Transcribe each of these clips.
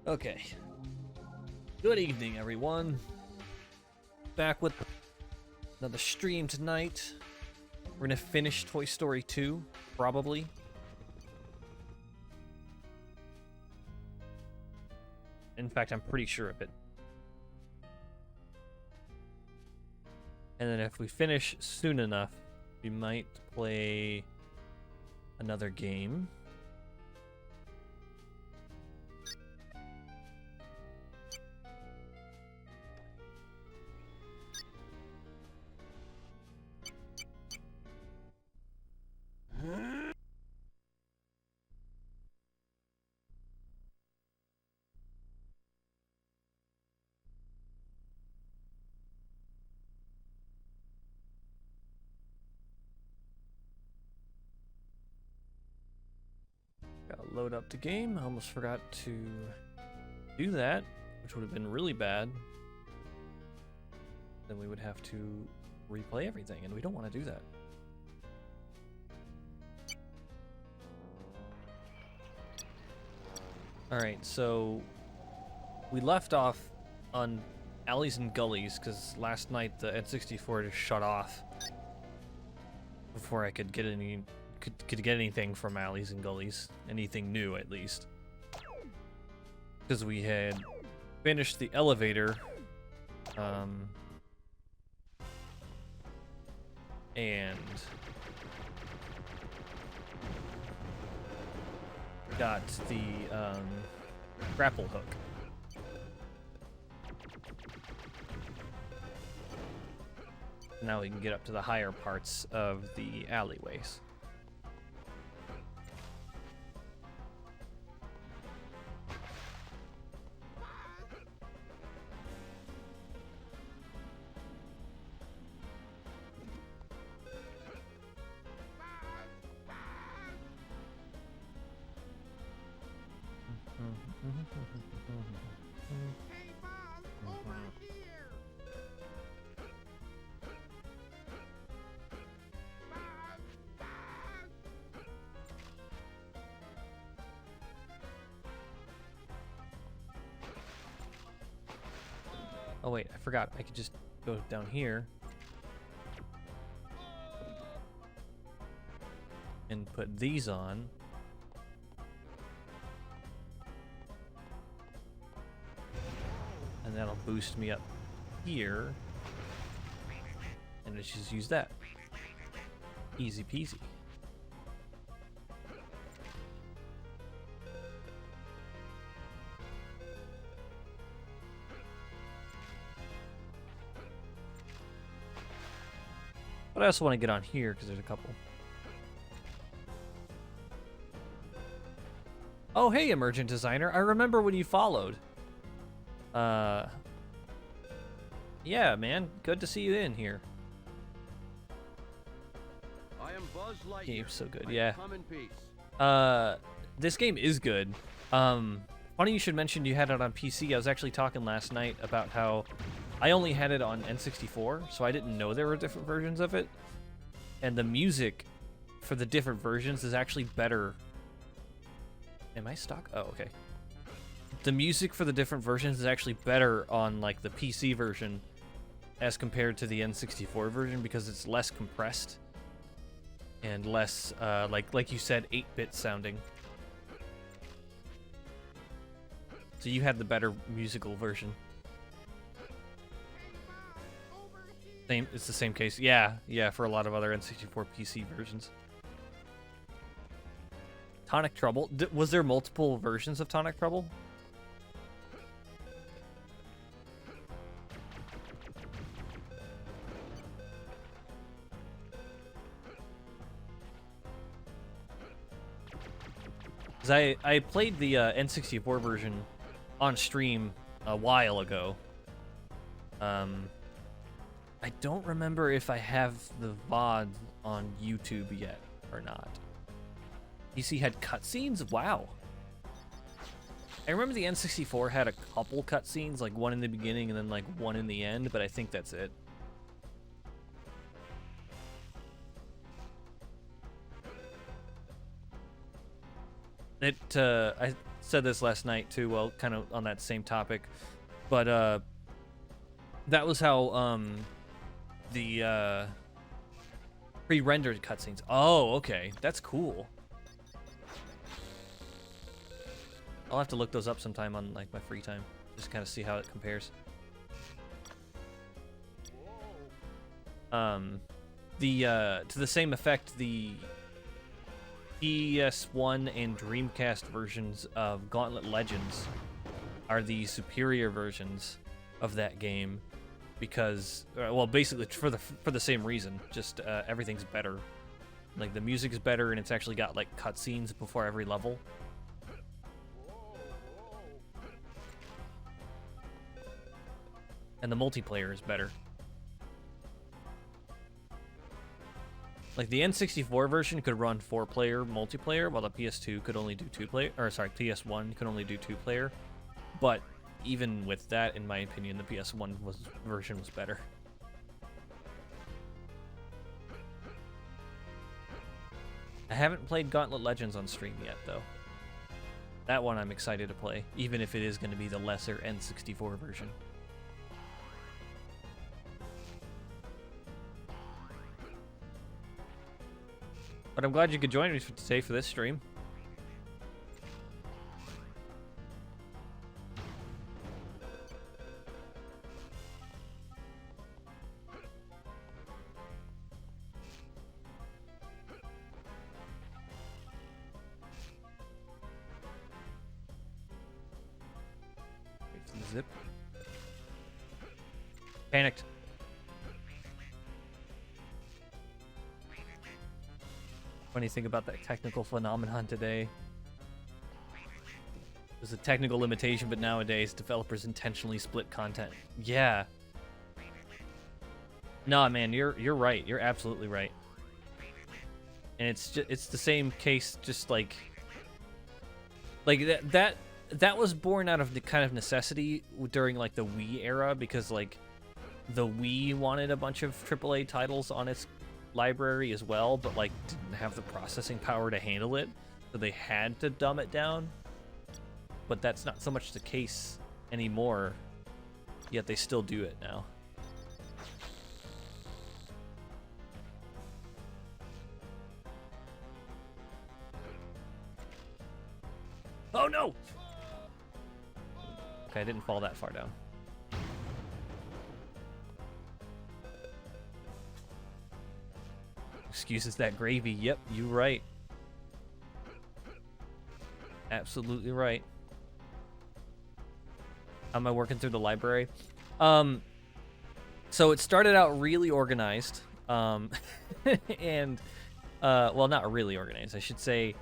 Okay. Good evening, everyone. Back with another stream tonight. We're gonna finish Toy Story 2, probably. In fact, I'm pretty sure of it. And then if we finish soon enough, we might play another game. Gotta load up the game. I almost forgot to do that, which would have been really bad. Then we would have to replay everything, and we don't want to do that. Alright, so we left off on Alleys and Gullies, because last night the N64 just shut off before I could get could get anything from Alleys and Gullies. Anything new, at least. Because we had finished the elevator, and got the grapple hook. Now we can get up to the higher parts of the alleyways. Hey, Buzz, over here! Buzz! Oh wait, I forgot. I could just go down here and put these on. And that'll boost me up here. And let's just use that. Easy peasy. But I also want to get on here because there's a couple. Oh, hey, Emergent Designer. I remember when you followed. Yeah, man. Good to see you in here. I am Buzz Lightyear. Game's so good, I yeah. come in peace. This game is good. Funny you should mention you had it on PC. I was actually talking last night about how I only had it on N64, so I didn't know there were different versions of it. And the music for the different versions is actually better. Am I stuck? Oh, okay. The music for the different versions is actually better on like the PC version as compared to the N64 version because it's less compressed and less like you said 8-bit sounding. So you had the better musical version. Same, it's the same case. Yeah, for a lot of other N64 PC versions. Tonic Trouble. Was there multiple versions of Tonic Trouble? Because I played the N64 version on stream a while ago. I don't remember if I have the VOD on YouTube yet or not. PC had cutscenes? Wow. I remember the N64 had a couple cutscenes, like one in the beginning and then like one in the end, but I think that's it. I said this last night too. Well, kind of on that same topic, but that was how the pre-rendered cutscenes. Oh, okay, that's cool. I'll have to look those up sometime on like my free time, just kind of see how it compares. To the same effect, the PS1 and Dreamcast versions of Gauntlet Legends are the superior versions of that game because, well, basically for the same reason. Just everything's better. Like the music's better, and it's actually got like cutscenes before every level. And the multiplayer is better. Like the N64 version could run 4-player multiplayer, while the PS2 could only do 2-player. Or sorry, PS1 could only do 2-player. But even with that, in my opinion, the PS1 version was better. I haven't played Gauntlet Legends on stream yet, though. That one I'm excited to play, even if it is going to be the lesser N64 version. But I'm glad you could join me today for this stream. Zip. Panicked. Funny thing about that technical phenomenon today. It was a technical limitation, but nowadays developers intentionally split content. Yeah. Nah, man, you're right. You're absolutely right. And it's the same case, just like that was born out of the kind of necessity during like the Wii era, because like the Wii wanted a bunch of AAA titles on its library as well, but like didn't have the processing power to handle it, so they had to dumb it down. But that's not so much the case anymore, yet they still do it now. Oh no! Okay, I didn't fall that far down. Excuses that gravy. Yep, you right. Absolutely right. How am I working through the library? So it started out really organized. And well, not really organized. I should say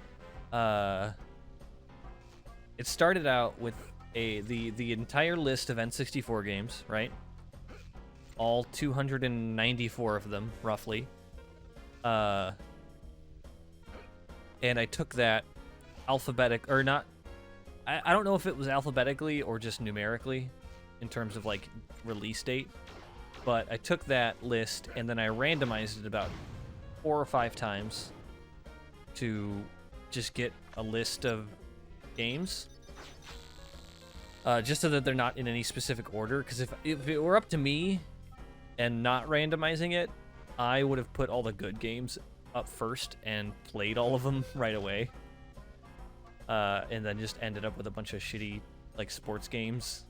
it started out with the entire list of N64 games, right? All 294 of them, roughly. And I took that alphabetic, or not, I don't know if it was alphabetically or just numerically in terms of like release date, but I took that list and then I randomized it about 4 or 5 times to just get a list of games, just so that they're not in any specific order, because if it were up to me and not randomizing it, I would have put all the good games up first and played all of them right away. And then just ended up with a bunch of shitty, like, sports games.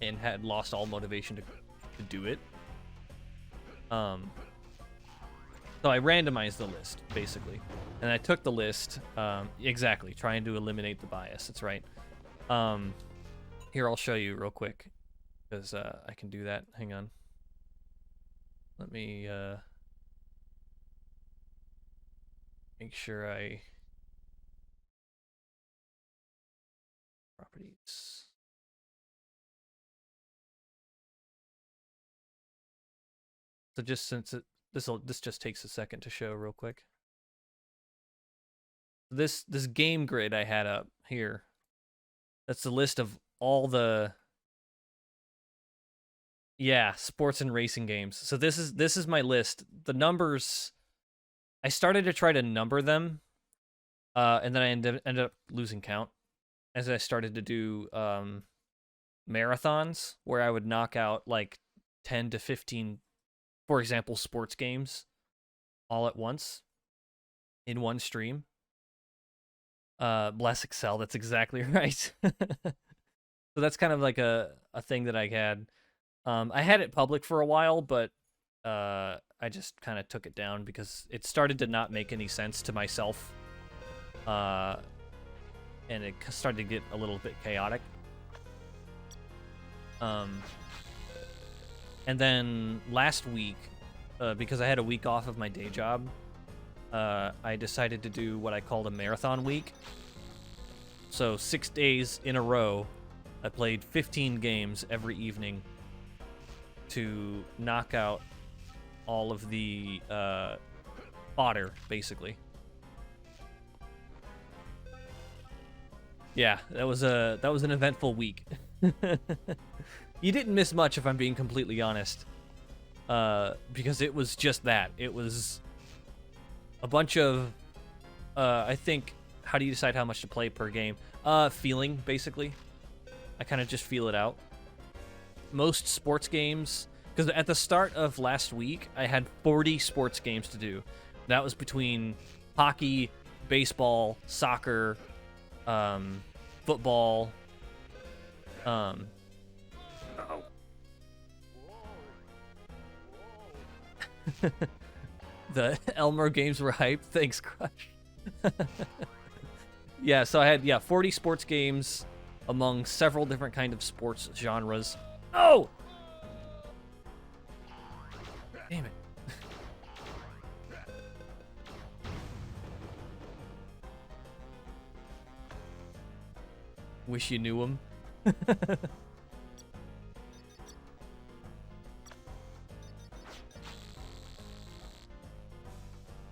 And had lost all motivation to do it. So I randomized the list, basically. And I took the list, exactly, trying to eliminate the bias. That's right. Here, I'll show you real quick, because I can do that. Hang on. Let me make sure I... Properties. So just since this just takes a second to show real quick. This game grid I had up here, that's the list of all the sports and racing games. So this is my list. The numbers, I started to try to number them And then I ended up losing count as I started to do marathons where I would knock out like 10 to 15, for example, sports games all at once in one stream. Bless Excel, that's exactly right. So that's kind of like a thing that I had. I had it public for a while, but I just kind of took it down because it started to not make any sense to myself. And it started to get a little bit chaotic. And then last week, because I had a week off of my day job, I decided to do what I called a marathon week. So 6 days in a row, I played 15 games every evening to knock out all of the fodder, basically. Yeah, that was an eventful week. You didn't miss much, if I'm being completely honest, because it was just that. It was a bunch of, I think, how do you decide how much to play per game? Feeling, basically. I kind of just feel it out. Most sports games, because at the start of last week, I had 40 sports games to do. That was between hockey, baseball, soccer, football, the Elmer games were hype. Thanks, Crush. Yeah, so I had 40 sports games among several different kind of sports genres. Oh! Damn it. Wish you knew him.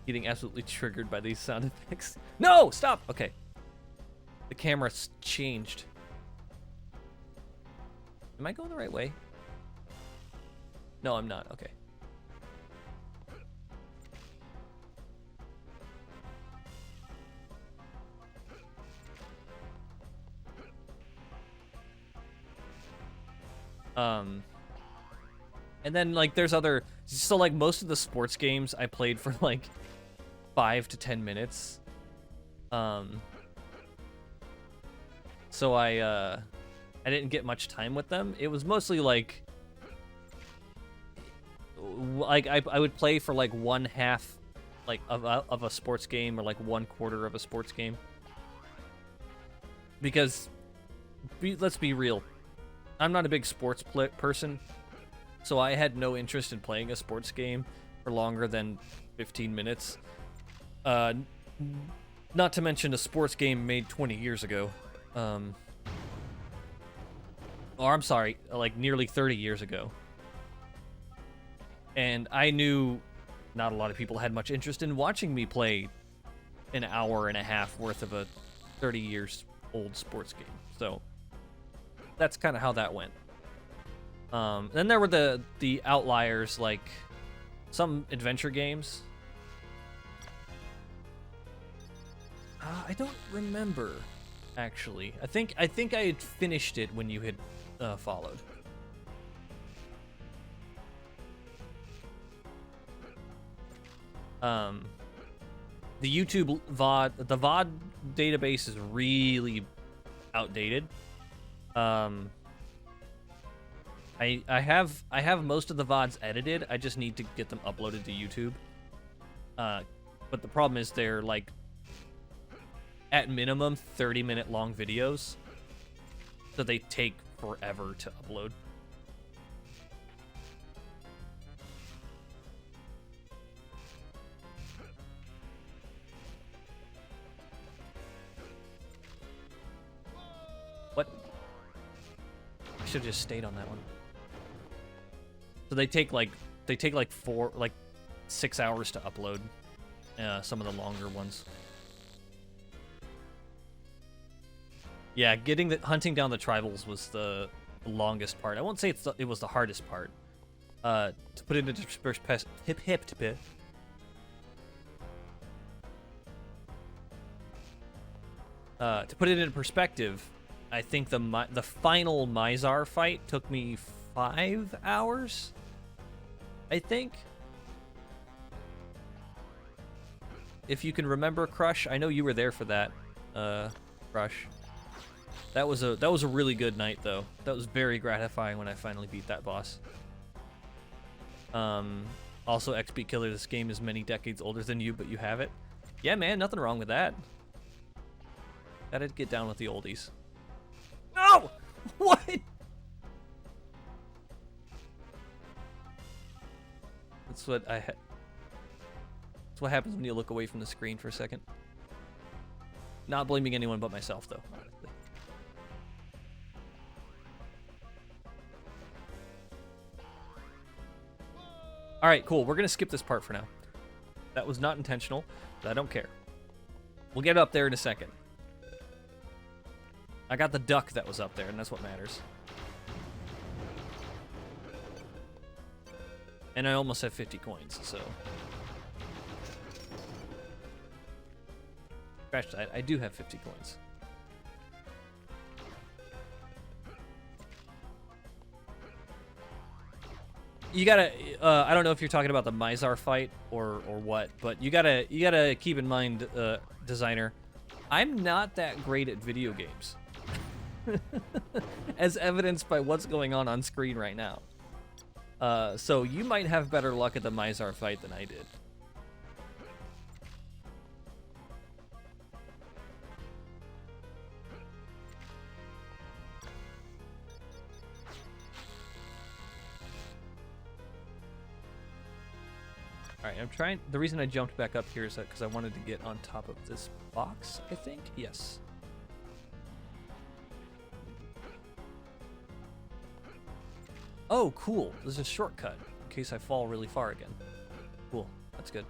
Getting absolutely triggered by these sound effects. No! Stop! Okay. The camera's changed. Am I going the right way? No, I'm not. Okay. And then, like, there's other... So, like, most of the sports games I played for, like, 5 to 10 minutes. So I didn't get much time with them. It was mostly, like I would play for, like, one half, like, of a sports game, or, like, one quarter of a sports game. Because, let's be real. I'm not a big sports person. So I had no interest in playing a sports game for longer than 15 minutes. Not to mention a sports game made 20 years ago. Or I'm sorry, like nearly 30 years ago. And I knew not a lot of people had much interest in watching me play an hour and a half worth of a 30 years old sports game. So that's kind of how that went. Then there were the outliers, like some adventure games. I don't remember, actually. I think I had finished it when you had followed. The YouTube VOD, the VOD database is really outdated. I have most of the VODs edited. I just need to get them uploaded to YouTube. But the problem is they're, like, at minimum 30-minute long videos, so they take forever to upload. What? I should have just stayed on that one. So they take like 6 hours to upload, some of the longer ones. Yeah, hunting down the tribals was the longest part. I won't say it was the hardest part. To put it into perspective, To put it in perspective, I think the final Mizar fight took me 5 hours. I think. If you can remember, Crush, I know you were there for that. Crush. That was a really good night though. That was very gratifying when I finally beat that boss. Also, XP Killer, this game is many decades older than you, but you have it. Yeah, man, nothing wrong with that. Gotta get down with the oldies. No! What? That's what I had. That's what happens when you look away from the screen for a second. Not blaming anyone but myself, though, honestly. Alright, cool. We're gonna skip this part for now. That was not intentional, but I don't care. We'll get up there in a second. I got the duck that was up there, and that's what matters. And I almost have 50 coins, so... Actually, I do have 50 coins. You gotta, I don't know if you're talking about the Mizar fight or what, but you gotta keep in mind, designer, I'm not that great at video games. As evidenced by what's going on screen right now. So you might have better luck at the Mizar fight than I did. Alright, I'm trying... The reason I jumped back up here is that because I wanted to get on top of this box, I think? Yes. Oh, cool. There's a shortcut in case I fall really far again. Cool. That's good.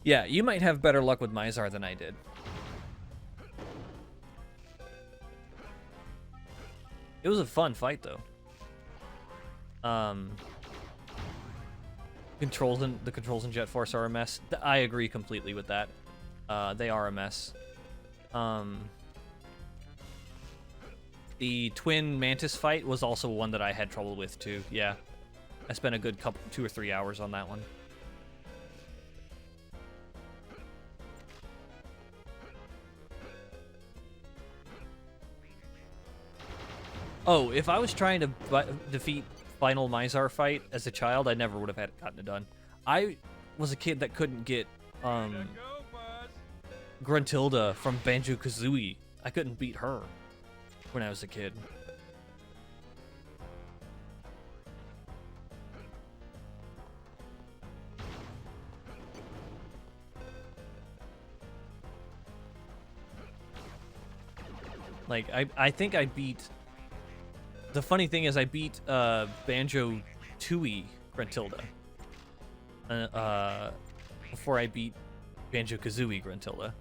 Yeah, you might have better luck with Mizar than I did. It was a fun fight, though. The controls in Jet Force are a mess. I agree completely with that. They are a mess. The twin Mantis fight was also one that I had trouble with too. Yeah, I spent a good 2 or 3 hours on that one. Oh, if I was trying to defeat final Mizar fight as a child, I never would have gotten it done. I was a kid that couldn't get Gruntilda from Banjo-Kazooie. I couldn't beat her when I was a kid. Like, I think I beat... The funny thing is I beat Banjo-Tooie Gruntilda before I beat Banjo-Kazooie Gruntilda.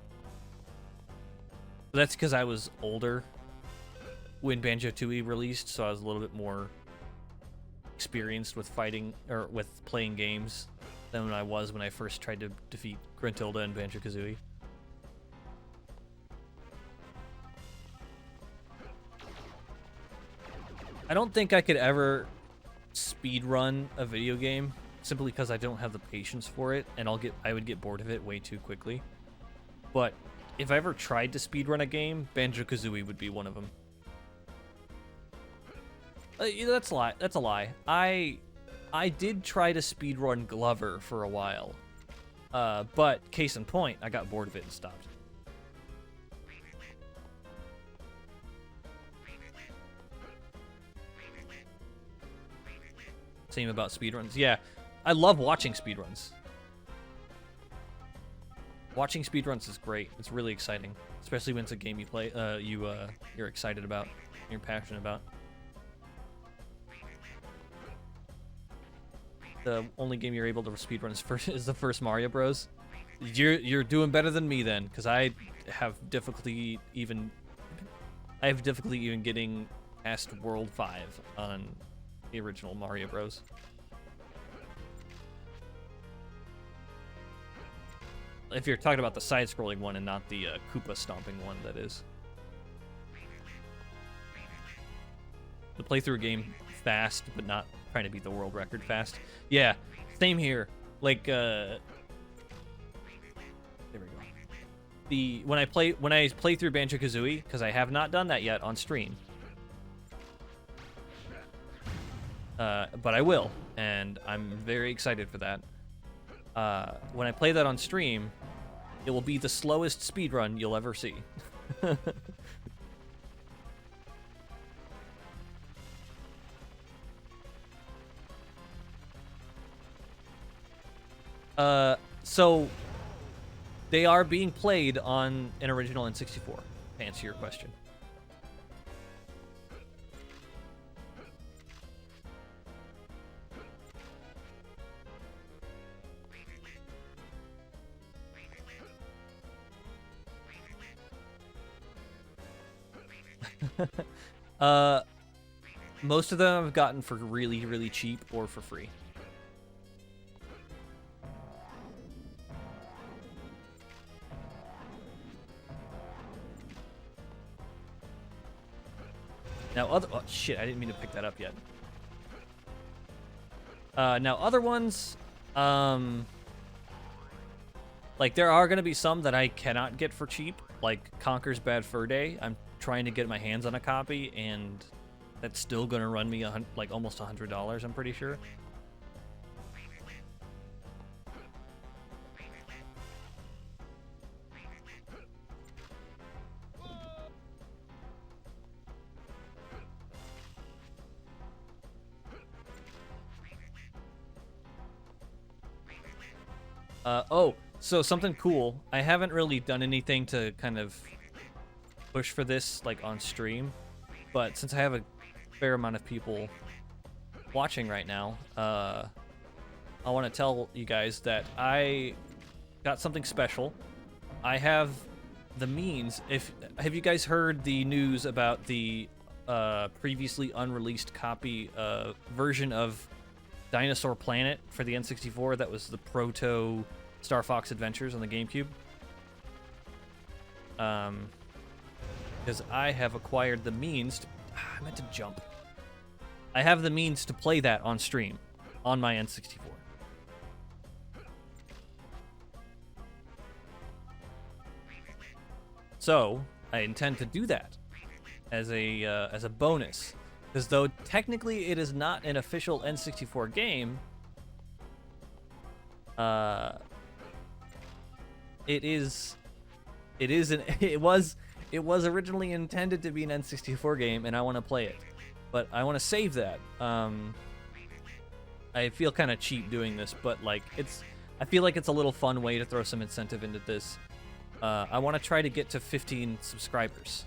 But that's because I was older when Banjo-Tooie released, so I was a little bit more experienced with fighting or with playing games than I was when I first tried to defeat Gruntilda and Banjo-Kazooie. I don't think I could ever speedrun a video game simply because I don't have the patience for it, and I would get bored of it way too quickly. But if I ever tried to speedrun a game, Banjo-Kazooie would be one of them. That's a lie. That's a lie. I did try to speedrun Glover for a while, but case in point, I got bored of it and stopped. Same about speedruns. Yeah, I love watching speedruns. Watching speedruns is great. It's really exciting, especially when it's a game you play, you're excited about, you're passionate about. The only game you're able to speedrun is the first Mario Bros. You're doing better than me then, because I have difficulty even getting past World 5 on the original Mario Bros. If you're talking about the side-scrolling one and not the Koopa stomping one, that is. The playthrough game fast, but not trying to beat the world record fast. Yeah, same here. Like, there we go. When I play through Banjo-Kazooie, because I have not done that yet on stream. But I will, and I'm very excited for that. When I play that on stream, it will be the slowest speedrun you'll ever see. So they are being played on an original N64, to answer your question. Most of them I've gotten for really, really cheap or for free. Now, oh shit, I didn't mean to pick that up yet. Now, other ones, like, there are going to be some that I cannot get for cheap, like Conker's Bad Fur Day. I'm trying to get my hands on a copy, and that's still going to run me like almost $100, I'm pretty sure. Oh, so something cool. I haven't really done anything to kind of push for this, like, on stream, but since I have a fair amount of people watching right now, I want to tell you guys that I got something special. I have the means. Have you guys heard the news about the previously unreleased copy version of Dinosaur Planet for the N64 that was the proto Star Fox Adventures on the GameCube? Because I have acquired the means to... I meant to jump. I have the means to play that on stream on my N64. So, I intend to do that as a bonus. Because though technically it is not an official N64 game, it was originally intended to be an N64 game, and I want to play it, but I want to save that. I feel kind of cheap doing this, but like I feel like it's a little fun way to throw some incentive into this. I want to try to get to 15 subscribers.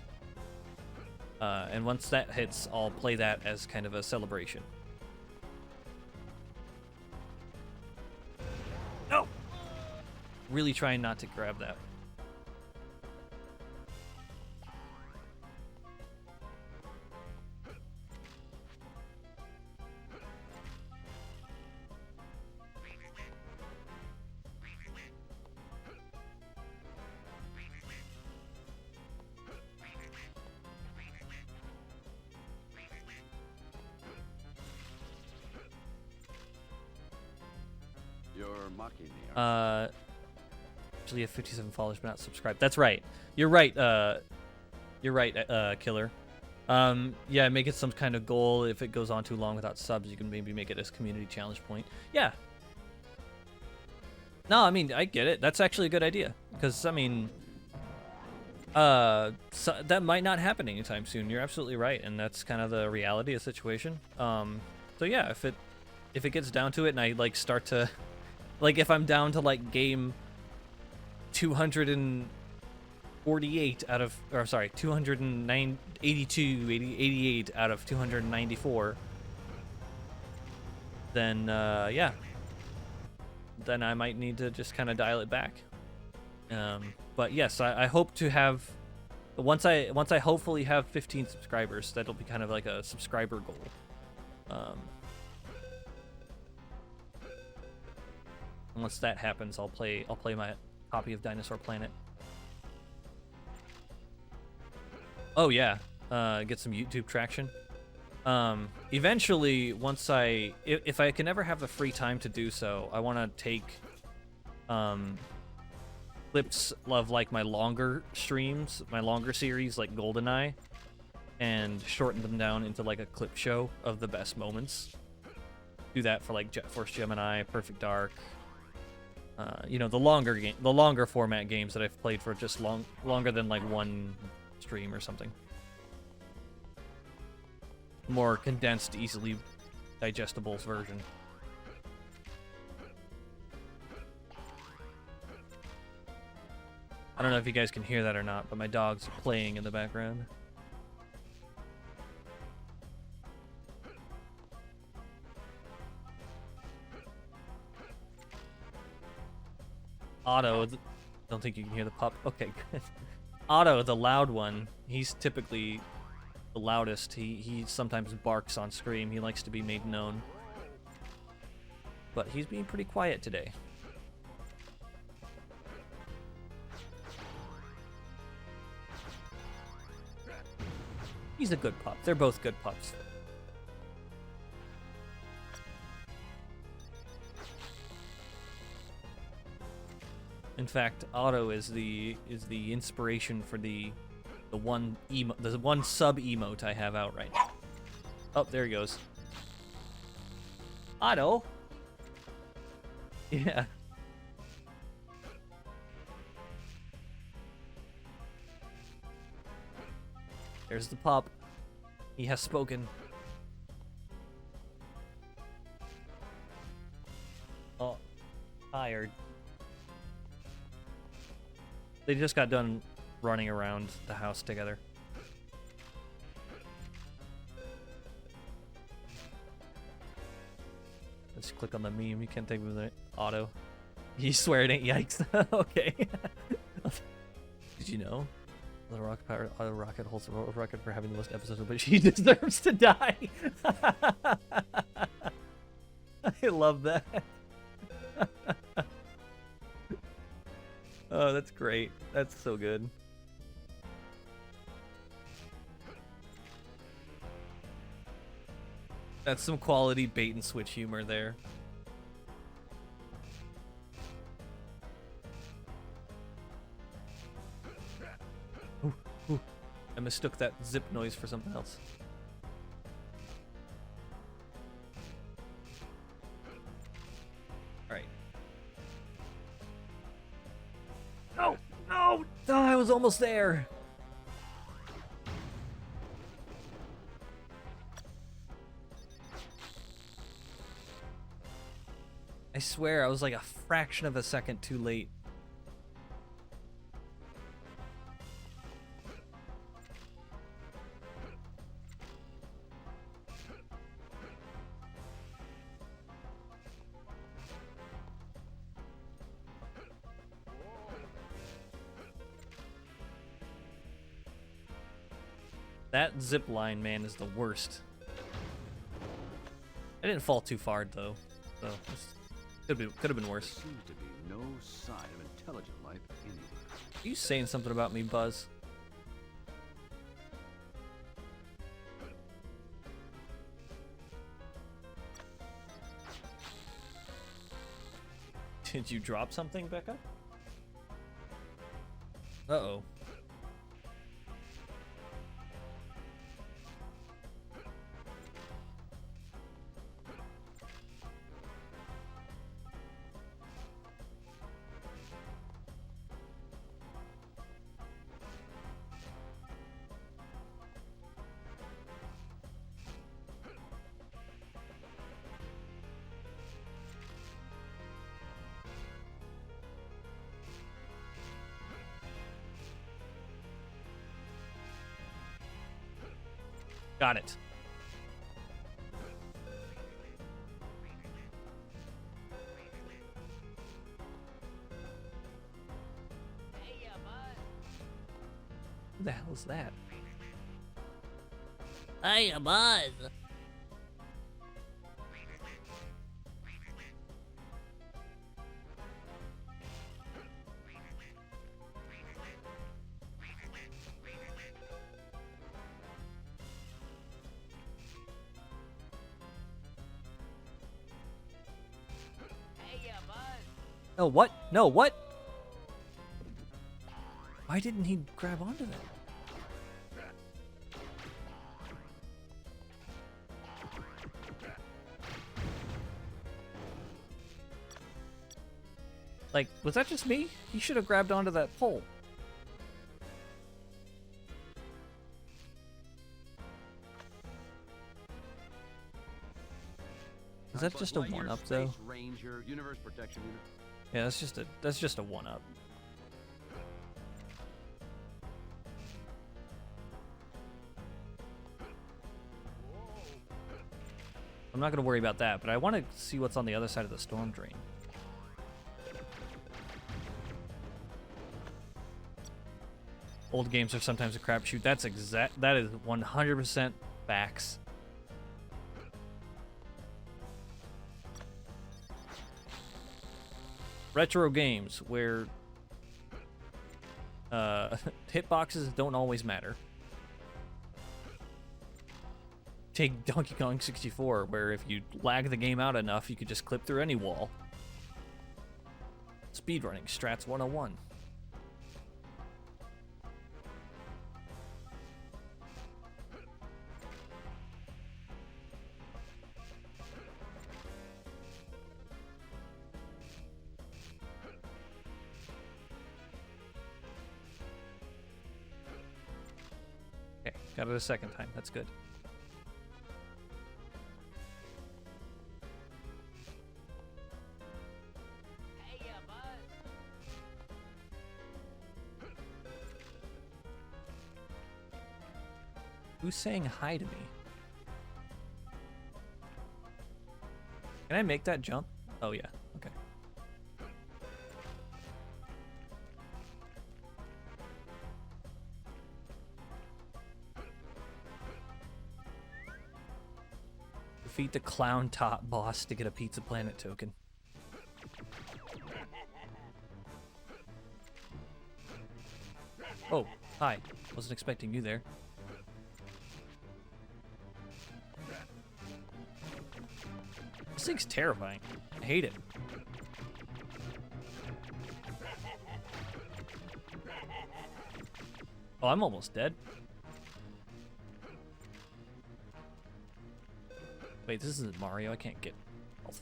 And once that hits, I'll play that as kind of a celebration. No! Really trying not to grab that. You're mocking me. Actually, have 57 followers but not subscribed. That's right. You're right. Killer. Yeah, make it some kind of goal. If it goes on too long without subs, you can maybe make it as community challenge point. Yeah. No, I mean, I get it. That's actually a good idea. Because, I mean, so that might not happen anytime soon. You're absolutely right, and that's kind of the reality of the situation. So yeah, if it gets down to it and I like start to, like, if I'm down to like game 248 out of, or sorry, 88 out of 294, then yeah, then I might need to just kind of dial it back. But yes, I hope to have, once I hopefully have 15 subscribers, that'll be kind of like a subscriber goal. Once that happens, I'll play copy of Dinosaur Planet. Oh yeah, get some YouTube traction. Eventually, once if I can ever have the free time to do so, I want to take clips of like my longer streams, my longer series like GoldenEye, and shorten them down into like a clip show of the best moments. Do that for like Jet Force Gemini, Perfect Dark. You know, the longer format games that I've played for just longer than like one stream or something. More condensed, easily digestible version. I don't know if you guys can hear that or not, but my dog's playing in the background. Otto, don't think you can hear the pup. Okay, good. Otto, the loud one, he's typically the loudest. He sometimes barks on screen. He likes to be made known. But he's being pretty quiet today. He's a good pup. They're both good pups. In fact, Otto is the inspiration for the one sub emote I have out right now. Oh, there he goes. Otto. Yeah. There's the pup. He has spoken. Oh, tired. They just got done running around the house together. Let's click on the meme. You can't think of it. Auto. You swear it ain't yikes. Okay. Did you know? The rocket power auto rocket holds the world record for having the most episodes, but she deserves to die. I love that. Oh, that's great. That's so good. That's some quality bait and switch humor there. Ooh, ooh. I mistook that zip noise for something else. Alright. No! No! Oh, I was almost there! I swear I was like a fraction of a second too late. That zip line, man, is the worst. I didn't fall too far though, so could have been worse. There seems to be no sign of intelligent life anywhere. Are you saying something about me, Buzz? Did you drop something, Becca? Uh-oh. Got it. Who the hell is that? Hey, Buzz. Oh, what? No, what? Why didn't he grab onto that? Like, was that just me? He should have grabbed onto that pole. Is that just a one-up though? Ranger, universe protection unit. Yeah, that's just a one-up. I'm not gonna worry about that, but I want to see what's on the other side of the storm drain. Old games are sometimes a crapshoot. That is 100% facts. Retro games where hitboxes don't always matter. Take Donkey Kong 64, where if you lag the game out enough, you could just clip through any wall. Speedrunning, Strats 101. Okay, got it a second time. That's good. Who's saying hi to me? Can I make that jump? Oh yeah, okay. Defeat the clown top boss to get a Pizza Planet token. Oh, hi. Wasn't expecting you there. This thing's terrifying. I hate it. Oh, I'm almost dead. Wait, this isn't Mario. I can't get health.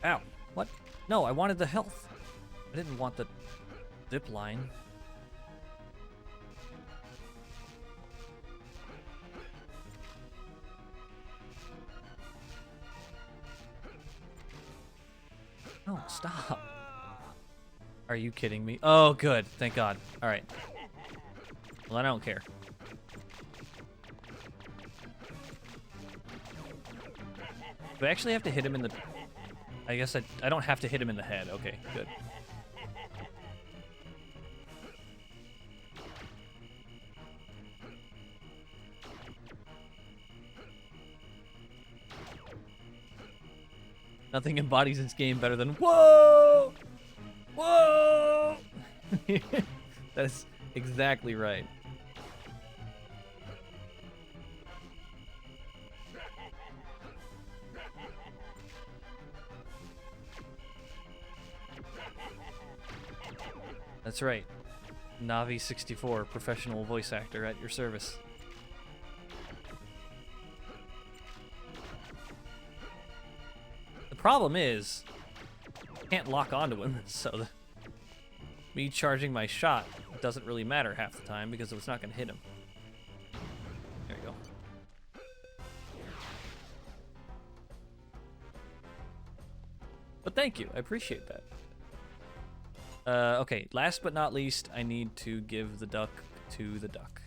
Ow. What? No, I wanted the health. I didn't want the zip line. No, stop. Are you kidding me? Oh, good. Thank God. All right. Well, I don't care. Do I actually have to hit him in the... I guess I don't have to hit him in the head. Okay, good. Nothing embodies this game better than whoa! Whoa! That's exactly right. That's right. Navi64, professional voice actor at your service. The problem is, I can't lock onto him, so me charging my shot doesn't really matter half the time because it's not going to hit him. There you go. But thank you, I appreciate that. Okay, last but not least, I need to give the duck to the duck.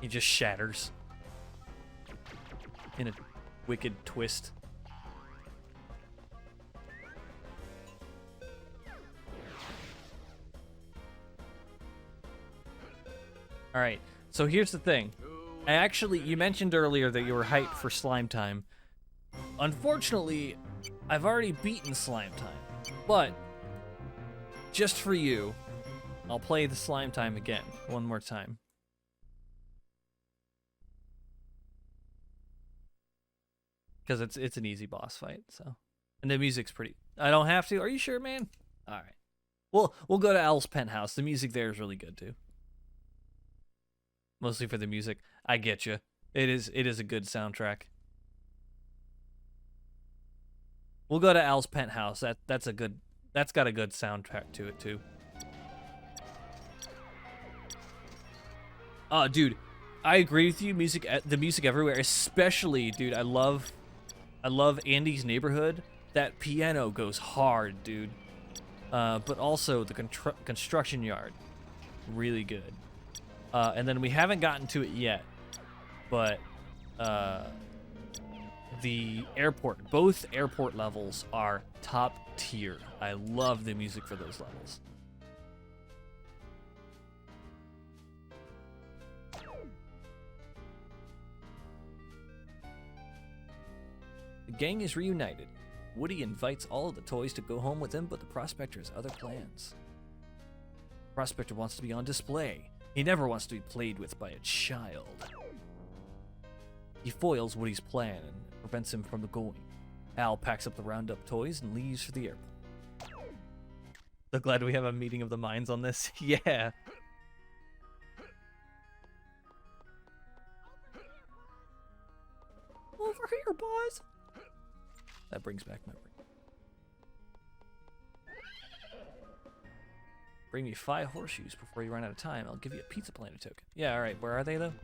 He just shatters in a wicked twist. All right, so here's the thing. You mentioned earlier that you were hyped for Slime Time. Unfortunately, I've already beaten Slime Time, but just for you, I'll play the Slime Time again, one more time. Because it's an easy boss fight, so. And the music's pretty. I don't have to. Are you sure, man? All right. We'll go to Al's penthouse. The music there is really good too. Mostly for the music. I get you. It is a good soundtrack. We'll go to Al's penthouse. That's got a good soundtrack to it too. Oh, dude, I agree with you. The music everywhere, especially, dude. I love Andy's neighborhood. That piano goes hard, dude. But also the construction yard, really good. And then we haven't gotten to it yet, but the airport, both airport levels are top tier. I love the music for those levels. The gang is reunited. Woody invites all of the toys to go home with him, but the Prospector has other plans. Prospector wants to be on display. He never wants to be played with by a child. He foils Woody's plan and prevents him from going. Al packs up the roundup toys and leaves for the airport. So glad we have a meeting of the minds on this. Yeah. Over here, boys. That brings back memory. Bring me 5 horseshoes before you run out of time. I'll give you a Pizza Planet token. Yeah, alright. Where are they, though?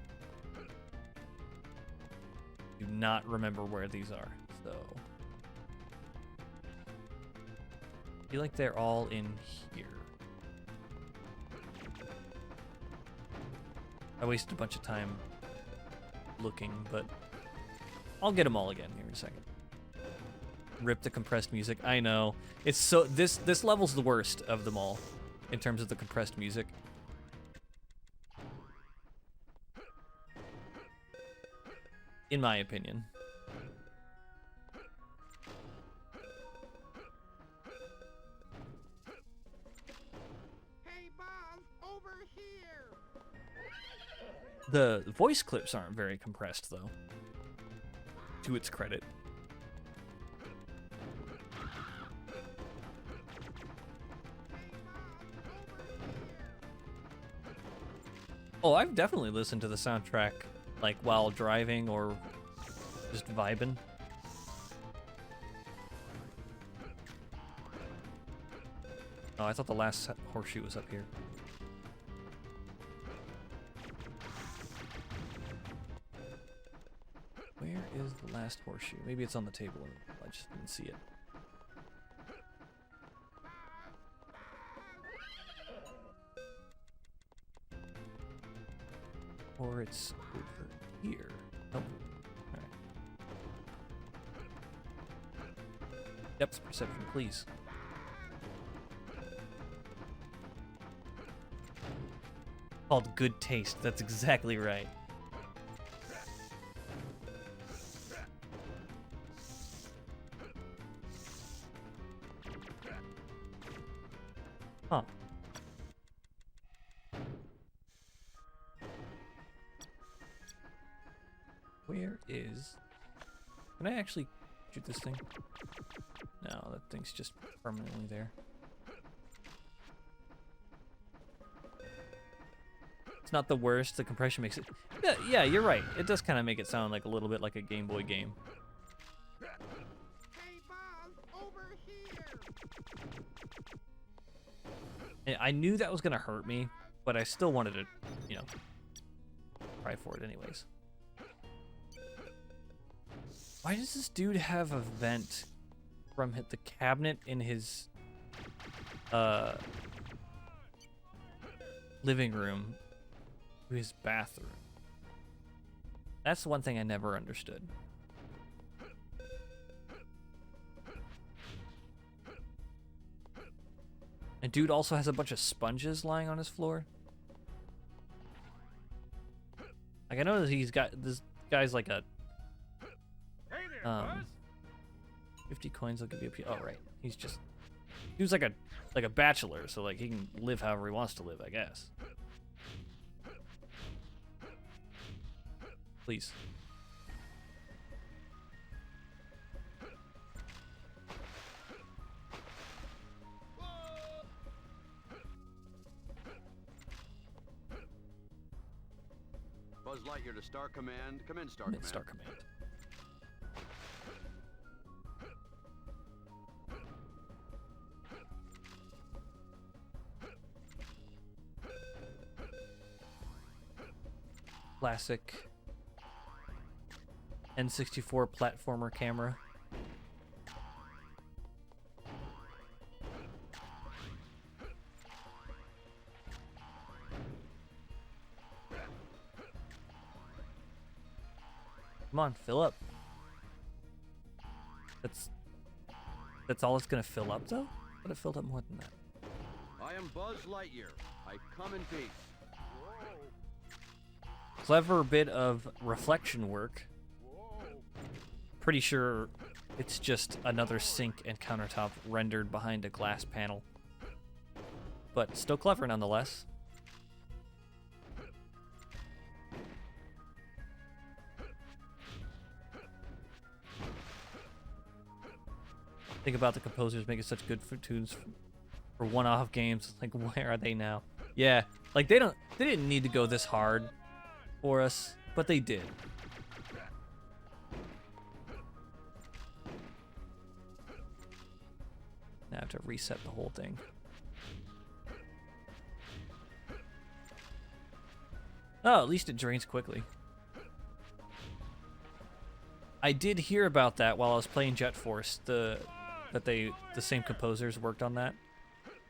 Do not remember where these are, so... I feel like they're all in here. I wasted a bunch of time looking, but I'll get them all again here in a second. Rip the compressed music. I know. It's so... This level's the worst of them all in terms of the compressed music. In my opinion. Hey, Buzz, over here. The voice clips aren't very compressed, though. To its credit. Oh, I've definitely listened to the soundtrack, like, while driving or just vibing. Oh, I thought the last horseshoe was up here. Where is the last horseshoe? Maybe it's on the table. I just didn't see it. Or it's over here. Nope. Alright. Depth perception, please. Called good taste. That's exactly right. Huh. Where is... Can I actually shoot this thing? No, that thing's just permanently there. It's not the worst. The compression makes it... Yeah, you're right. It does kind of make it sound like a little bit like a Game Boy game. Hey, Buzz, over here. And I knew that was going to hurt me, but I still wanted to, you know, try for it anyways. Why does this dude have a vent from the cabinet in his living room to his bathroom? That's one thing I never understood. And dude also has a bunch of sponges lying on his floor. I Like I know that he's got this guy's like a Hey there, Buzz. 50 coins will give you a P. Oh right, he was like a bachelor, so like he can live however he wants to live, I guess. Please. Buzz Lightyear to Star Command. Come in, Star Command. Command. Star Command. Classic N64 platformer camera. Come on, fill up. That's all it's gonna fill up though? But it filled up more than that. I am Buzz Lightyear. I come in peace. Clever bit of reflection work. Pretty sure it's just another sink and countertop rendered behind a glass panel. But still clever nonetheless. Think about the composers making such good tunes for one-off games. Like, where are they now? Yeah, like they didn't need to go this hard for us, but they did. Now I have to reset the whole thing. Oh, at least it drains quickly. I did hear about that while I was playing Jet Force. The same composers worked on that.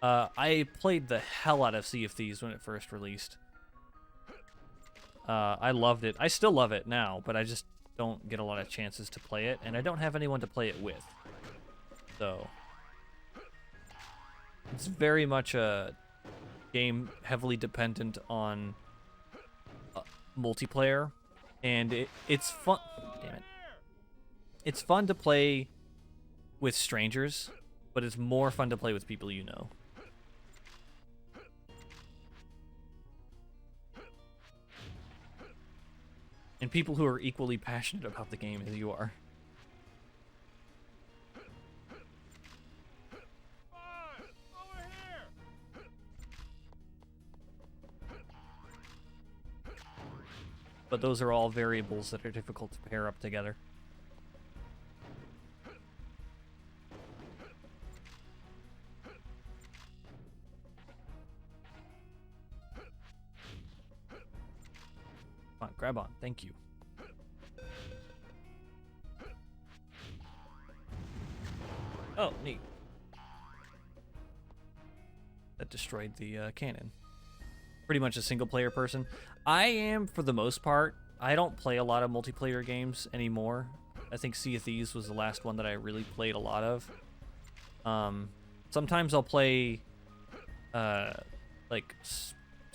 I played the hell out of Sea of Thieves when it first released. I loved it. I still love it now, but I just don't get a lot of chances to play it, and I don't have anyone to play it with. So it's very much a game heavily dependent on multiplayer, and it's fun. Damn it. It's fun to play with strangers, but it's more fun to play with people you know. And people who are equally passionate about the game as you are. Buzz, over here. But those are all variables that are difficult to pair up together. Come on, grab on. Thank you. Oh, neat. That destroyed the cannon. Pretty much a single-player person. I am, for the most part. I don't play a lot of multiplayer games anymore. I think Sea of Thieves was the last one that I really played a lot of. Sometimes I'll play, like,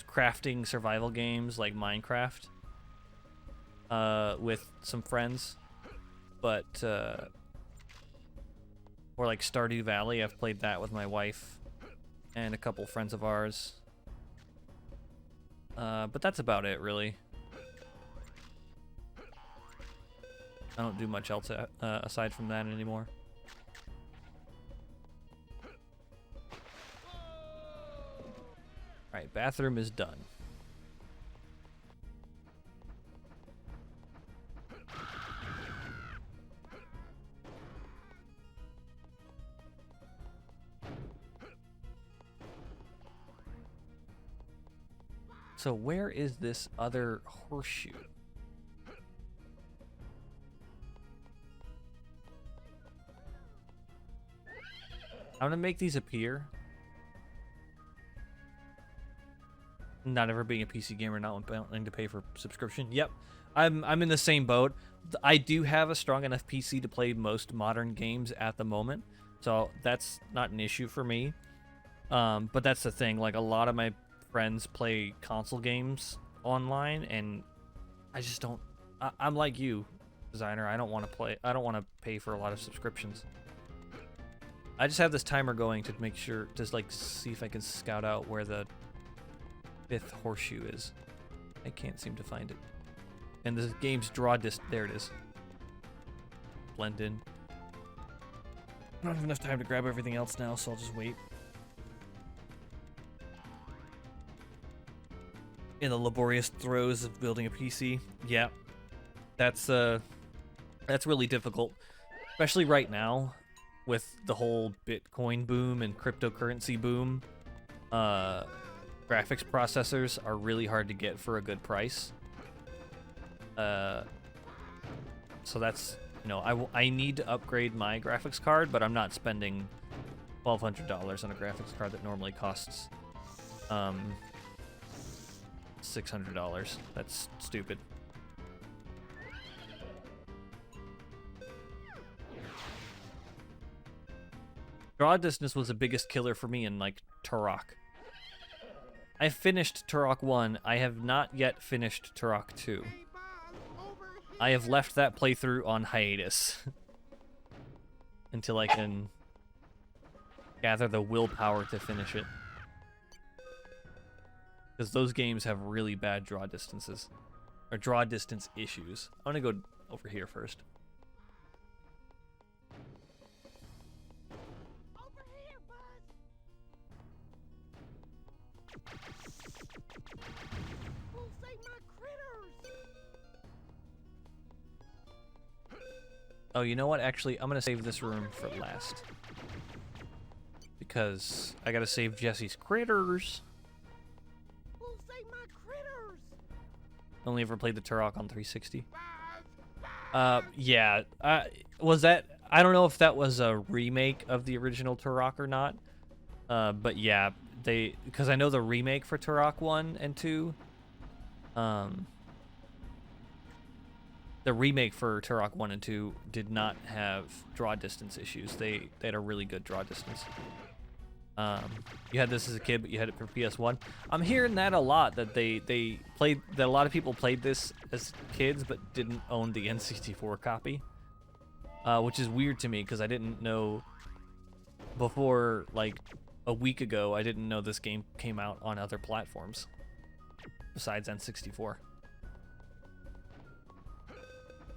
crafting survival games like Minecraft. With some friends, but or like Stardew Valley, I've played that with my wife and a couple friends of ours. But that's about it, really. I don't do much else aside from that anymore. All right, bathroom is done. So where is this other horseshoe? I'm gonna make these appear. Not ever being a PC gamer, not wanting to pay for subscription. Yep, I'm in the same boat. I do have a strong enough PC to play most modern games at the moment, so that's not an issue for me. But that's the thing. Like a lot of my friends play console games online, and I just don't. I'm like you, designer. I don't want to play. I don't want to pay for a lot of subscriptions. I just have this timer going to make sure, to like see if I can scout out where the 5th horseshoe is. I can't seem to find it. And the game's draw distance. There it is. Blend in. I don't have enough time to grab everything else now, so I'll just wait. In the laborious throes of building a PC, yeah, that's really difficult, especially right now with the whole Bitcoin boom and cryptocurrency boom. Graphics processors are really hard to get for a good price. So that's, you know, I need to upgrade my graphics card, but I'm not spending $1,200 on a graphics card that normally costs $600. That's stupid. Draw distance was the biggest killer for me in like Turok. I finished Turok 1. I have not yet finished Turok 2. Hey, boss, over here. I have left that playthrough on hiatus until I can gather the willpower to finish it. Because those games have really bad draw distances. Or draw distance issues. I'm gonna go over here first. Over here, bud. Who'll save my critters? Oh, you know what? Actually, I'm gonna save this room for last. Because I gotta save Jesse's critters. Who'll save my critters? Only ever played the Turok on 360. Boss, Yeah. Was that... I don't know if that was a remake of the original Turok or not. But yeah, they... Because I know the remake for Turok 1 and 2... The remake for Turok 1 and 2 did not have draw distance issues. They had a really good draw distance. You had this as a kid, but you had it for PS1. I'm hearing that a lot, that they played, that a lot of people played this as kids but didn't own the N64 copy, which is weird to me because I didn't know before, like a week ago, I didn't know this game came out on other platforms besides N64.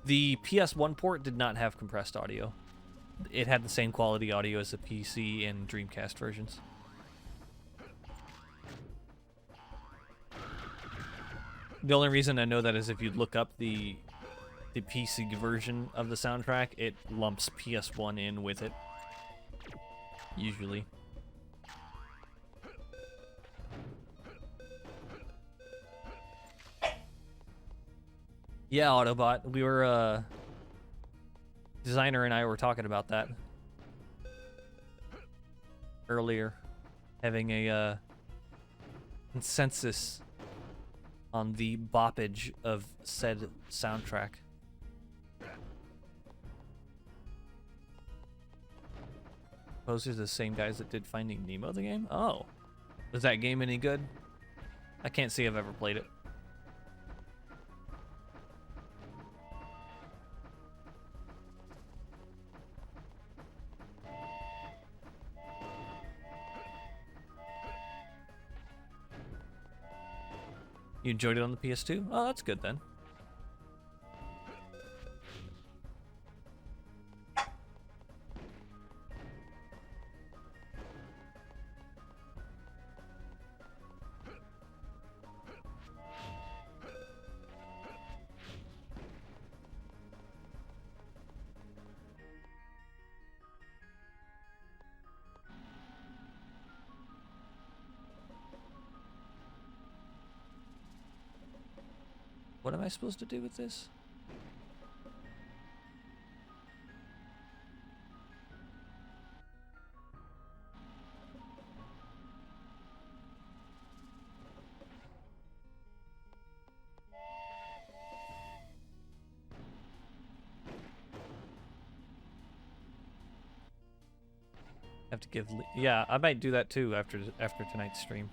The PS1 port did not have compressed audio. It had the same quality audio as the PC and Dreamcast versions. The only reason I know that is if you look up the PC version of the soundtrack, it lumps PS1 in with it. Usually. Yeah, Autobot. We were, designer and I were talking about that earlier, having a consensus on the boppage of said soundtrack. Those are the same guys that did Finding Nemo, the game? Oh. Was that game any good? I can't say I've ever played it. You enjoyed it on the PS2? Oh, that's good then. What am I supposed to do with this? Have to give... Yeah, I might do that too after tonight's stream.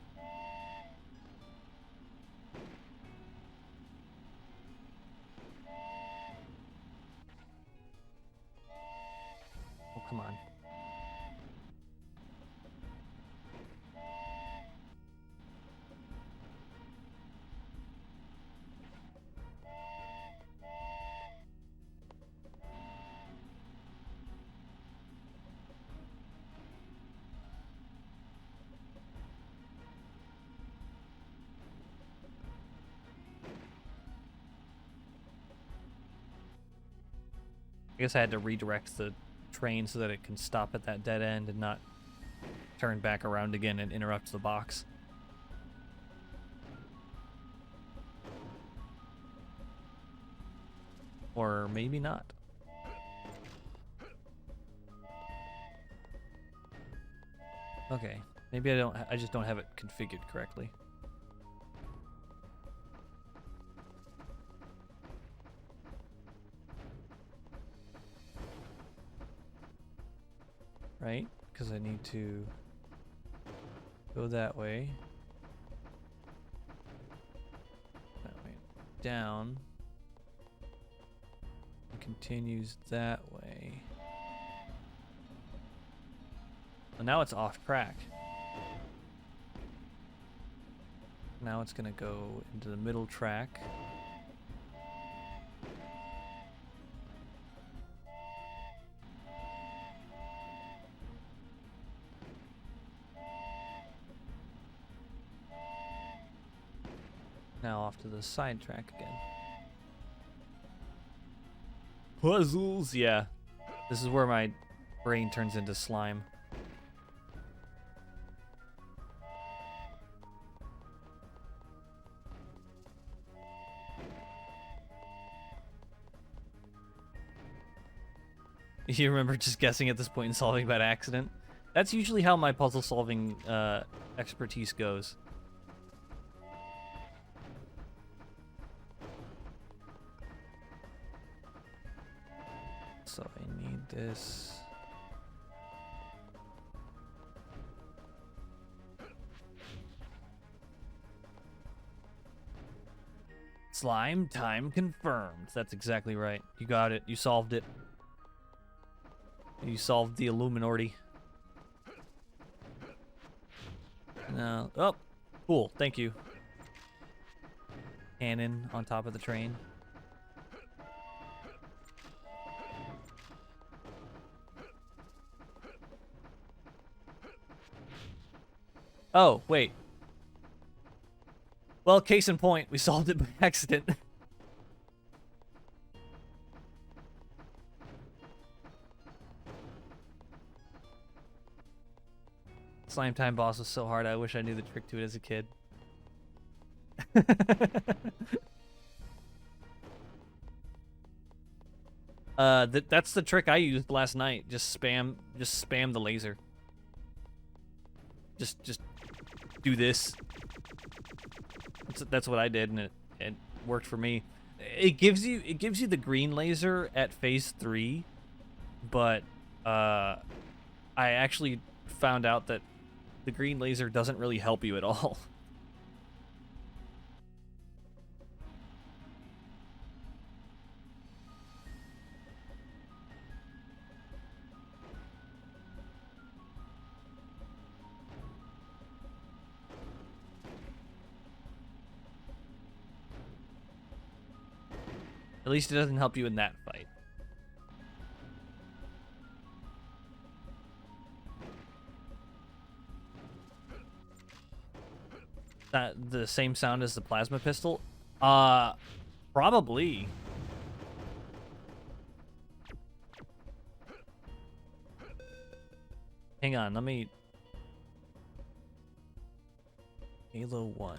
I guess I had to redirect the train so that it can stop at that dead end and not turn back around again and interrupt the box. Or maybe not. Okay, maybe I just don't have it configured correctly. Right? Because I need to go that way. That way down. And continues that way. Well, now it's off track. Now it's gonna go into the middle track. Now off to the side track again. Puzzles, yeah. This is where my brain turns into slime. You remember just guessing at this point and solving by accident? That's usually how my puzzle solving expertise goes. So I need this. Slime time confirmed. That's exactly right. You got it. You solved it. You solved the Illuminati. No. Oh, cool. Thank you. Cannon on top of the train. Oh, wait. Well, case in point, we solved it by accident. Slime Time boss was so hard, I wish I knew the trick to it as a kid. That's the trick I used last night. Just spam the laser. Just do this. That's what I did, and it worked for me. It gives you the green laser at phase 3, but I actually found out that the green laser doesn't really help you at all. At least it doesn't help you in that fight. That the same sound as the plasma pistol? Probably. Hang on, let me... Halo 1.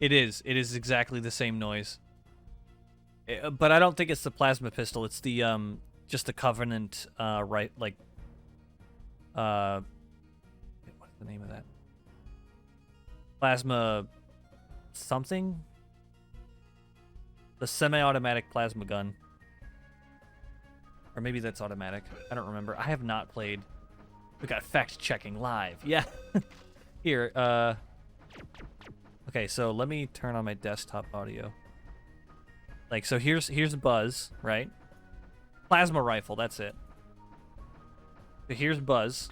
It is exactly the same noise. But I don't think it's the plasma pistol. It's the just the Covenant right, like what's the name of that? Plasma something? The semi-automatic plasma gun. Or maybe that's automatic. I don't remember. I have not played. We got fact-checking live. Yeah. Here, okay, so let me turn on my desktop audio. Like, so here's Buzz, right? Plasma rifle, that's it. So here's Buzz.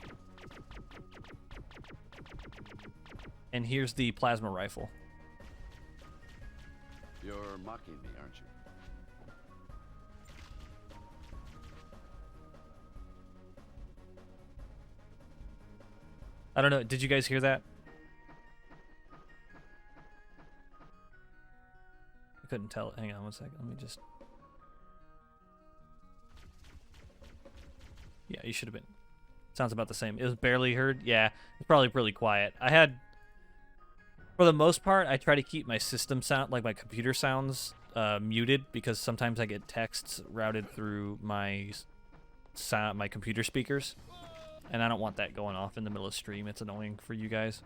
And here's the plasma rifle. You're mocking me, aren't you? I don't know. Did you guys hear that? I couldn't tell. Hang on one second. Let me just. Yeah, you should have been. Sounds about the same. It was barely heard. Yeah, it's probably really quiet. I had, for the most part, I try to keep my system sound, like my computer sounds, muted because sometimes I get texts routed through my sound, my computer speakers, and I don't want that going off in the middle of stream. It's annoying for you guys.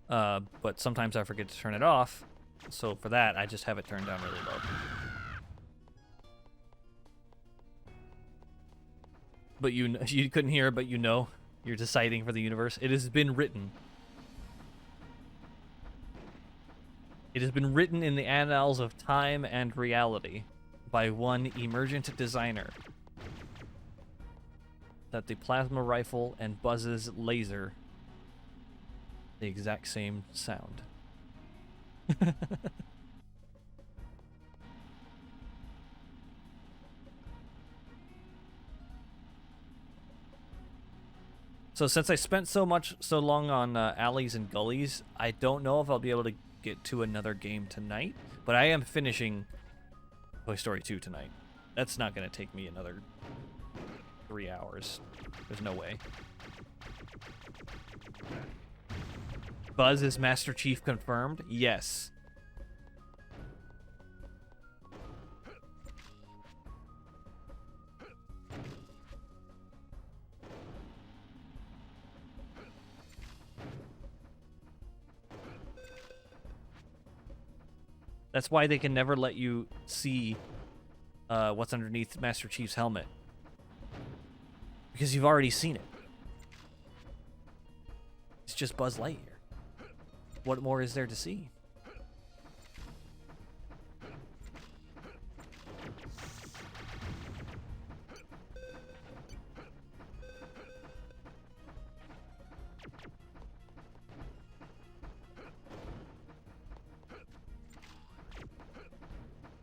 But sometimes I forget to turn it off, so for that I just have it turned down really low. But you couldn't hear, but you know, you're deciding for the universe. It has been written. It has been written in the annals of time and reality by one emergent designer that the plasma rifle and Buzz's laser the exact same sound. So since I spent so long on alleys and gullies, I don't know if I'll be able to get to another game tonight, but I am finishing Toy Story 2 tonight. That's not going to take me another 3 hours. There's no way. Buzz is Master Chief confirmed? Yes. That's why they can never let you see what's underneath Master Chief's helmet. Because you've already seen it. It's just Buzz Lightyear. What more is there to see?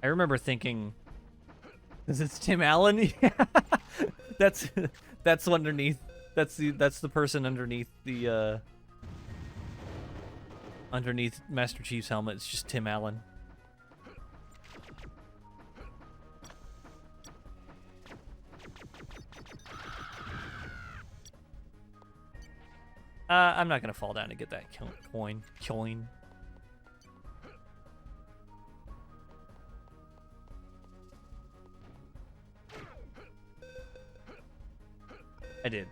I remember thinking, is it Tim Allen? that's underneath. That's the person underneath the underneath Master Chief's helmet. It's just Tim Allen. I'm not gonna fall down to get that coin. I did.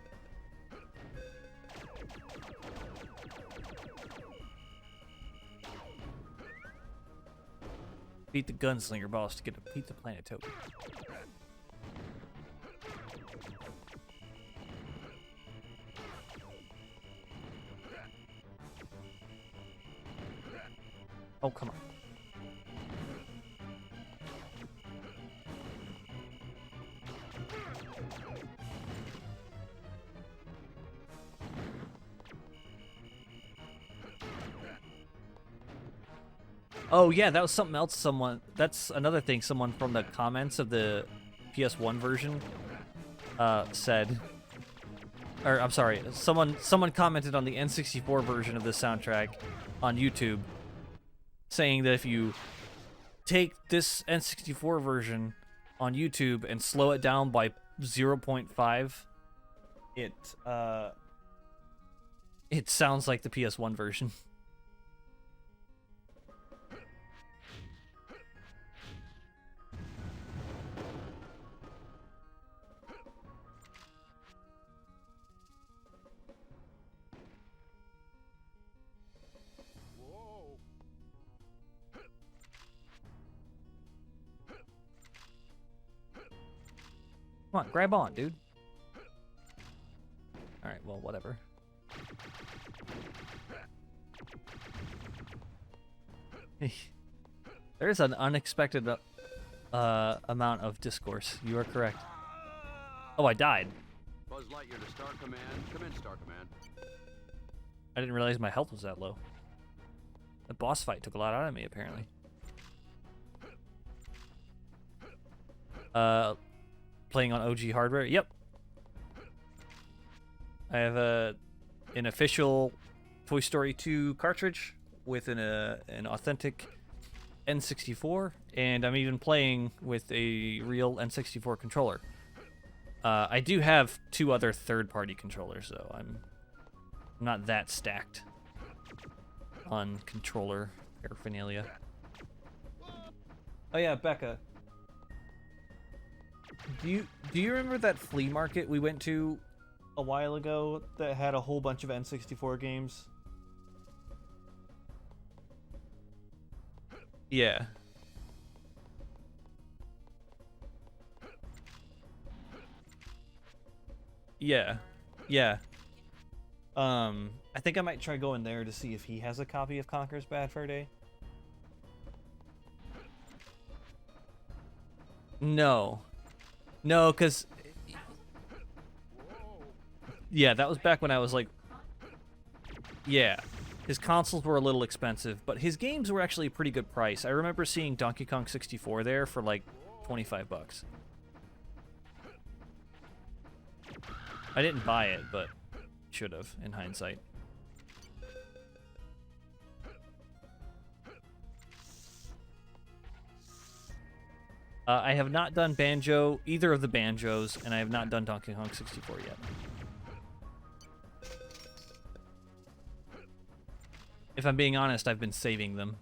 Beat the gunslinger boss to get a Pizza Planet token. Oh, come on. Oh yeah, that was something else that's another thing someone from the comments of the PS1 version said. Or I'm sorry, someone commented on the N64 version of the soundtrack on YouTube saying that if you take this N64 version on YouTube and slow it down by 0.5, it sounds like the PS1 version. Come on, grab on, dude. Alright, well, whatever. There's an unexpected amount of discourse. You are correct. Oh, I died. Buzz Lightyear to Star Command. Come in, Star Command. I didn't realize my health was that low. The boss fight took a lot out of me, apparently. Playing on OG hardware? Yep. I have a an official Toy Story 2 cartridge with an authentic N64, and I'm even playing with a real N64 controller. I do have 2 other third-party controllers, though. I'm not that stacked on controller paraphernalia. Oh yeah, Becca. Do you remember that flea market we went to a while ago that had a whole bunch of N64 games? Yeah. Yeah. Yeah. I think I might try going there to see if he has a copy of Conker's Bad Fur Day. No. No, because... Yeah, that was back when I was like... Yeah. His consoles were a little expensive, but his games were actually a pretty good price. I remember seeing Donkey Kong 64 there for like 25 bucks. I didn't buy it, but should have, in hindsight. I have not done Banjo, either of the Banjos, and I have not done Donkey Kong 64 yet. If I'm being honest, I've been saving them.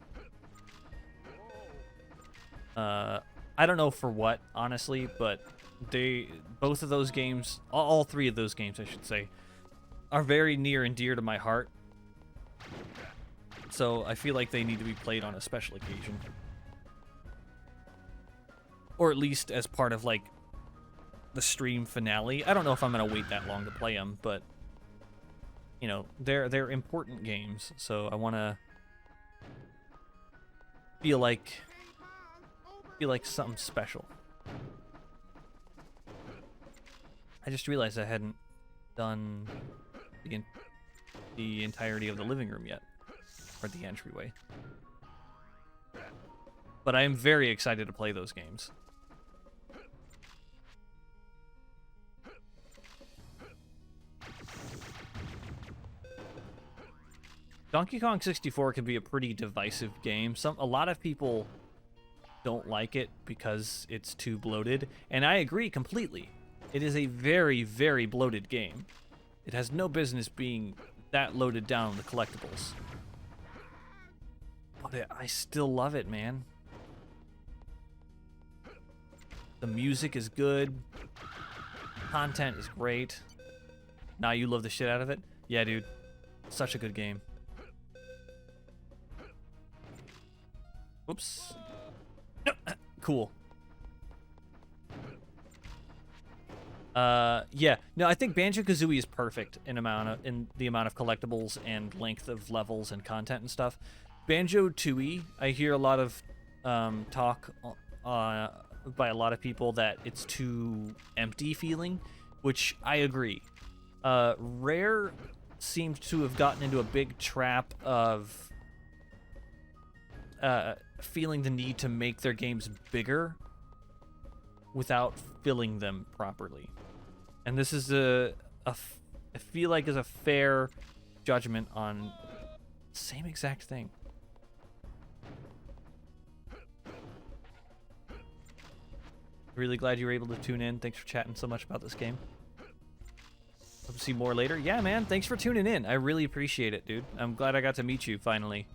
I don't know for what, honestly, but both of those games, all 3 of those games, I should say, are very near and dear to my heart. So I feel like they need to be played on a special occasion. Or at least as part of, like, the stream finale. I don't know if I'm going to wait that long to play them, but, you know, they're important games, so I want to feel like something special. I just realized I hadn't done the entirety of the living room yet, or the entryway. But I am very excited to play those games. Donkey Kong 64 can be a pretty divisive game. A lot of people don't like it because it's too bloated, and I agree completely. It is a very, very bloated game. It has no business being that loaded down with collectibles. But I still love it, man. The music is good. Content is great. Now you love the shit out of it? Yeah, dude. Such a good game. Whoops. No. Cool. Yeah. No, I think Banjo-Kazooie is perfect in the amount of collectibles and length of levels and content and stuff. Banjo-Tooie, I hear a lot of talk by a lot of people that it's too empty feeling, which I agree. Rare seems to have gotten into a big trap of feeling the need to make their games bigger without filling them properly. And this is I feel like is a fair judgment on the same exact thing. Really glad you were able to tune in. Thanks for chatting so much about this game. Hope to see more later. Yeah, man. Thanks for tuning in. I really appreciate it, dude. I'm glad I got to meet you finally.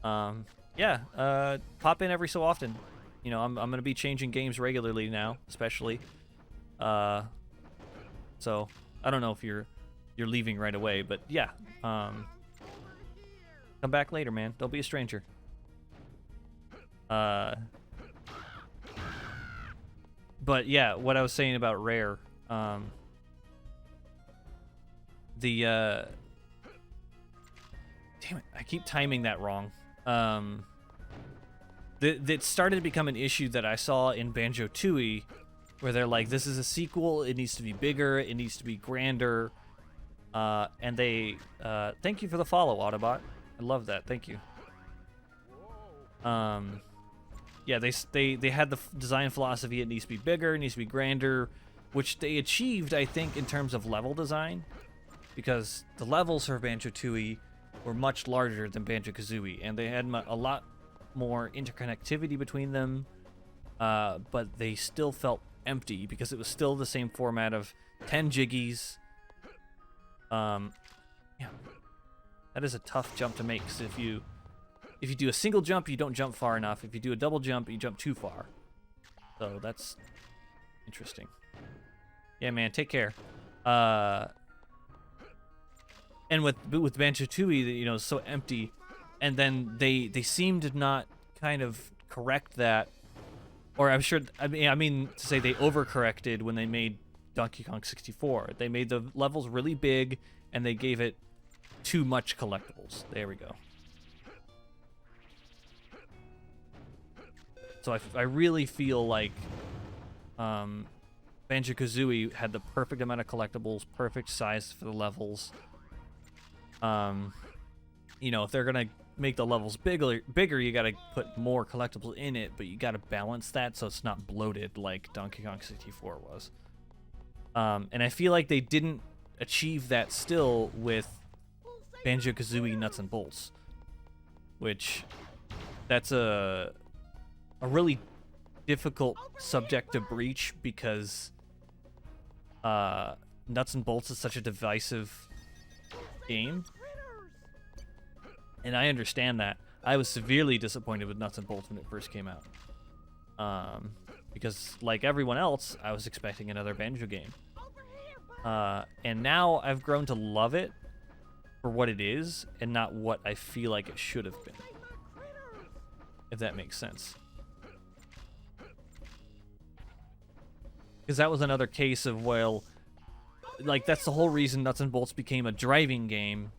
Yeah, pop in every so often. You know, I'm gonna be changing games regularly now, especially. So I don't know if you're leaving right away, but yeah. Come back later, man. Don't be a stranger. But yeah, what I was saying about Rare, damn it, I keep timing that wrong. That started to become an issue that I saw in Banjo-Tooie, where they're like, this is a sequel, it needs to be bigger, it needs to be grander, and they, thank you for the follow, Autobot. I love that, thank you. Yeah, they had the design philosophy, it needs to be bigger, it needs to be grander, which they achieved, I think, in terms of level design. because the levels for Banjo-Tooie were much larger than Banjo-Kazooie, and they had a lot more interconnectivity between them, but they still felt empty because it was still the same format of 10 jiggies. Yeah, that is a tough jump to make, because if you do a single jump, you don't jump far enough. If you do a double jump, you jump too far. So that's interesting. Yeah, man, take care. And with Banjo-Tooie, you know, it's so empty, and then they seem to not kind of correct that, or I'm sure, I mean to say they overcorrected when they made Donkey Kong 64. They made the levels really big, and they gave it too much collectibles. There we go. So I really feel like Banjo-Kazooie had the perfect amount of collectibles, perfect size for the levels. You know, if they're gonna make the levels bigger, you gotta put more collectibles in it, but you gotta balance that so it's not bloated like Donkey Kong 64 was. And I feel like they didn't achieve that still with Banjo-Kazooie Nuts and Bolts, which that's a really difficult subject to breach, because Nuts and Bolts is such a divisive game, and I understand that. I was severely disappointed with Nuts and Bolts when it first came out, because like everyone else, I was expecting another Banjo game, and now I've grown to love it for what it is and not what I feel like it should have been, if that makes sense. Because that was another case of, well, like, that's the whole reason Nuts and Bolts became a driving game,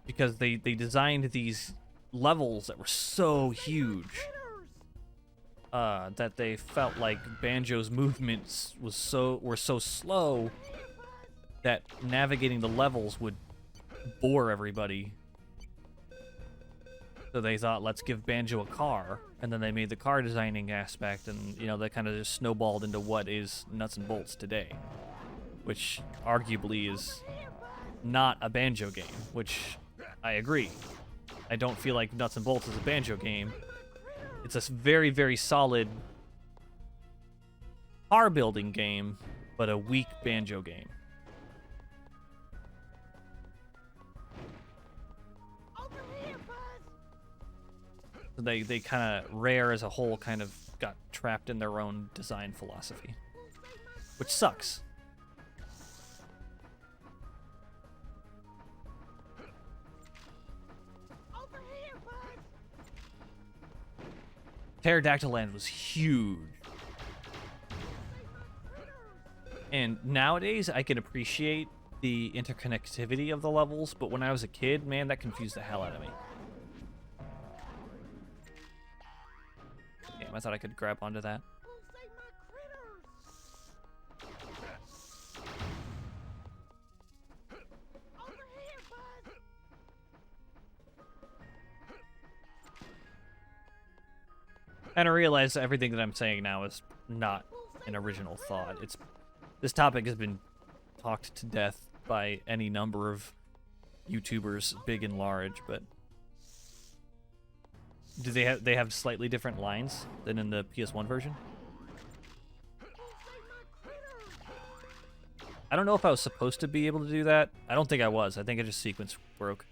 because they designed these levels that were so huge that they felt like Banjo's movements were so slow that navigating the levels would bore everybody. So they thought, let's give Banjo a car, and then they made the car designing aspect, and, you know, that kind of just snowballed into what is Nuts and Bolts today, which arguably is not a Banjo game, which I agree. I don't feel like Nuts and Bolts is a Banjo game. It's a very, very solid car building game, but a weak Banjo game. They kind of, Rare as a whole, kind of got trapped in their own design philosophy, which sucks. Pterodactyl Land was huge. And nowadays, I can appreciate the interconnectivity of the levels, but when I was a kid, man, that confused the hell out of me. Damn, I thought I could grab onto that. And I realize everything that I'm saying now is not an original thought. This topic has been talked to death by any number of YouTubers, big and large, but do they have slightly different lines than in the PS1 version? I don't know if I was supposed to be able to do that. I don't think I was. I think I just sequence broke.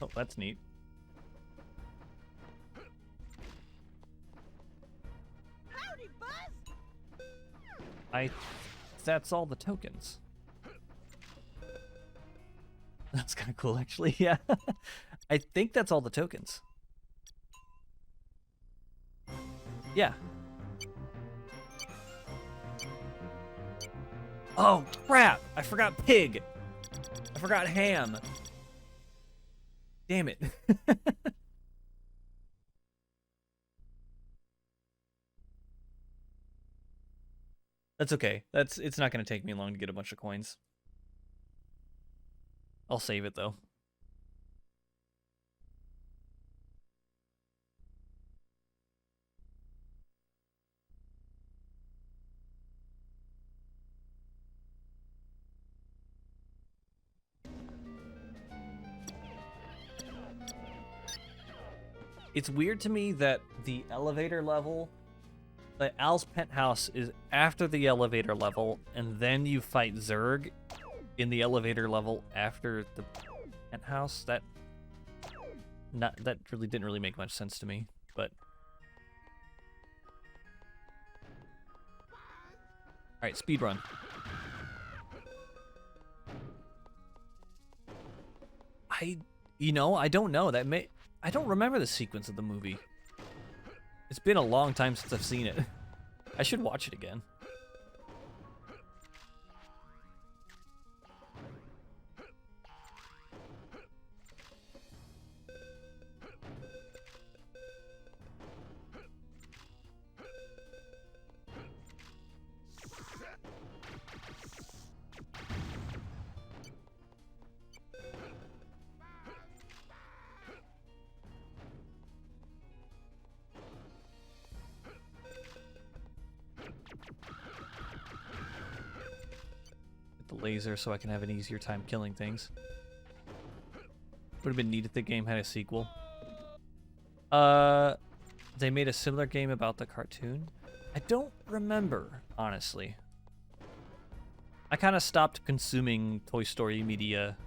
Oh, that's neat. Howdy, Buzz. That's all the tokens. That's kind of cool, actually. Yeah. I think that's all the tokens. Yeah. Oh, crap! I forgot pig! I forgot ham! Damn it. That's okay. It's not going to take me long to get a bunch of coins. I'll save it, though. It's weird to me that the elevator level, the Al's penthouse is after the elevator level, and then you fight Zerg in the elevator level after the penthouse. That really didn't really make much sense to me, but all right, speedrun. I don't know. I don't remember the sequence of the movie. It's been a long time since I've seen it. I should watch it again. The laser so I can have an easier time killing things. Would have been neat if the game had a sequel. They made a similar game about the cartoon. I don't remember, honestly. I kind of stopped consuming Toy Story media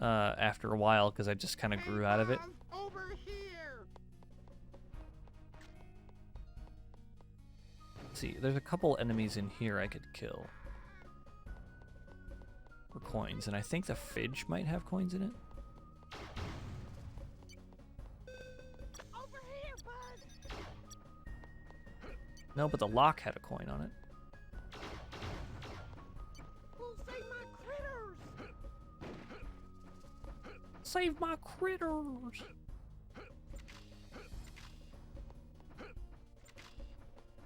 after a while because I just kind of grew out of it. Over here. Let's see, there's a couple enemies in here I could kill. For coins, and I think the fridge might have coins in it. Over here, bud. No, but the lock had a coin on it. Who'll save my critters? Save my critters!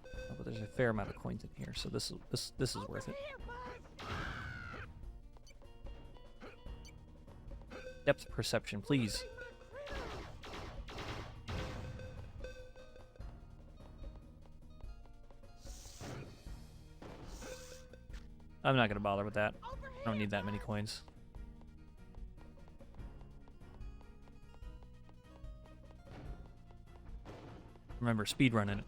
Oh, but there's a fair amount of coins in here, so this is worth it. Here, bud. Depth perception, please. I'm not gonna bother with that. I don't need that many coins. Remember, speedrunning it.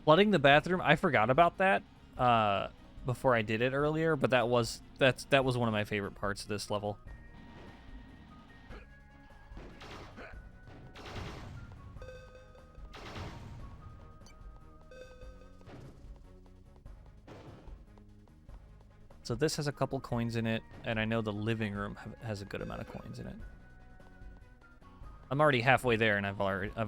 Flooding the bathroom, I forgot about that before I did it earlier, but that was one of my favorite parts of this level. So this has a couple coins in it, and I know the living room has a good amount of coins in it. I'm already halfway there, and I've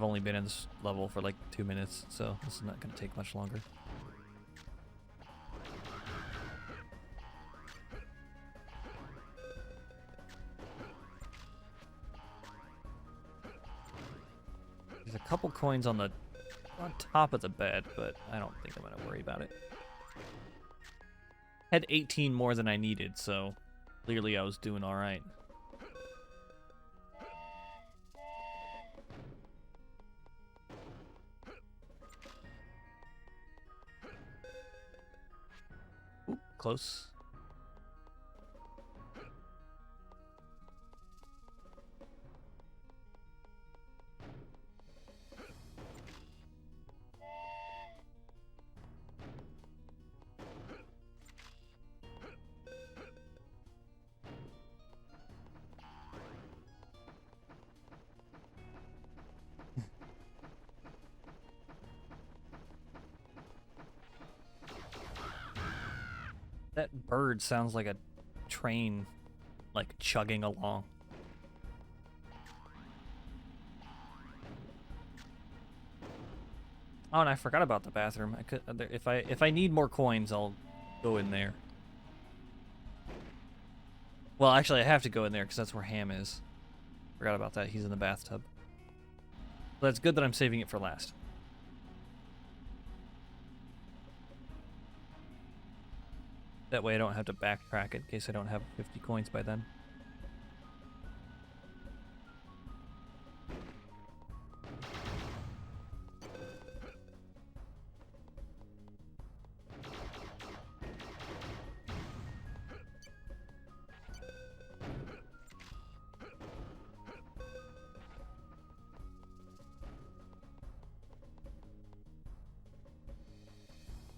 only been in this level for like 2 minutes, so this is not going to take much longer. There's a couple coins on top of the bed, but I don't think I'm going to worry about it. Had 18 more than I needed, so clearly I was doing all right. Ooh, close. That bird sounds like a train, like, chugging along. Oh, and I forgot about the bathroom. I could, if I need more coins, I'll go in there. Well, actually, I have to go in there because that's where Ham is. Forgot about that. He's in the bathtub. But that's good that I'm saving it for last. That way I don't have to backtrack in case I don't have 50 coins by then.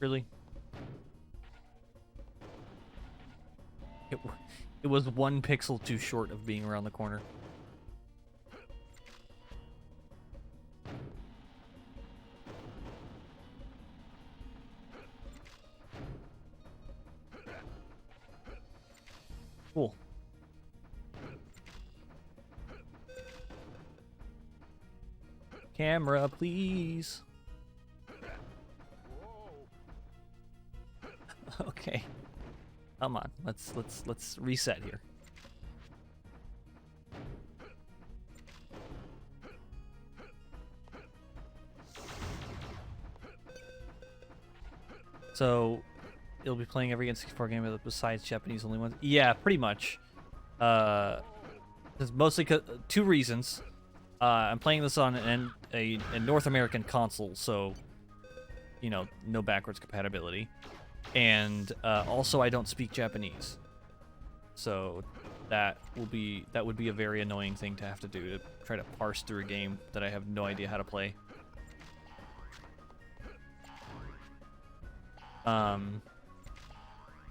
Really? It was 1 pixel too short of being around the corner. Cool. Camera, please. Okay. Come on. Let's reset here. So, you'll be playing every N64 game besides Japanese only ones? Yeah, pretty much. There's mostly 2 reasons. I'm playing this on a North American console, so, you know, no backwards compatibility. And also, I don't speak Japanese, so that would be a very annoying thing to have to do, to try to parse through a game that I have no idea how to play.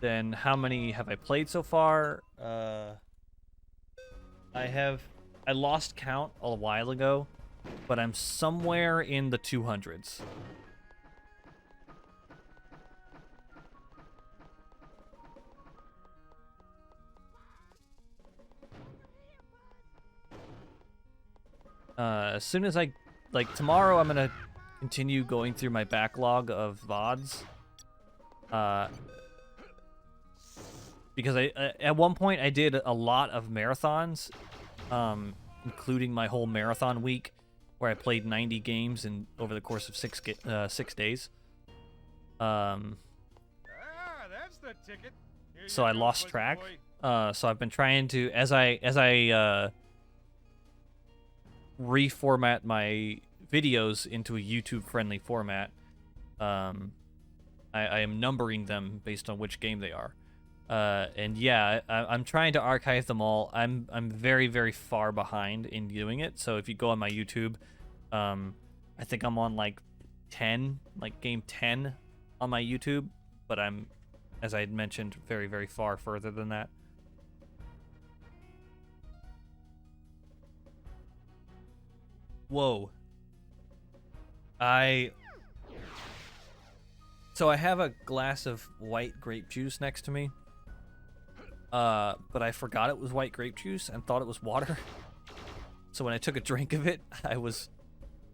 Then how many have I played so far? I lost count a while ago, but I'm somewhere in the 200s. As soon as tomorrow I'm gonna continue going through my backlog of VODs. Because at one point I did a lot of marathons, including my whole marathon week, where I played 90 games over the course of 6 days. That's the ticket. Here So you I go, lost pussy track. boy. So I've been trying to, as I reformat my videos into a YouTube-friendly format, I am numbering them based on which game they are. And yeah, I'm trying to archive them all. I'm very, very far behind in doing it. So if you go on my YouTube, I think I'm on like game 10 on my YouTube, but I'm, as I had mentioned, very, very far further than that. Whoa. So I have a glass of white grape juice next to me. But I forgot it was white grape juice and thought it was water. So when I took a drink of it, I was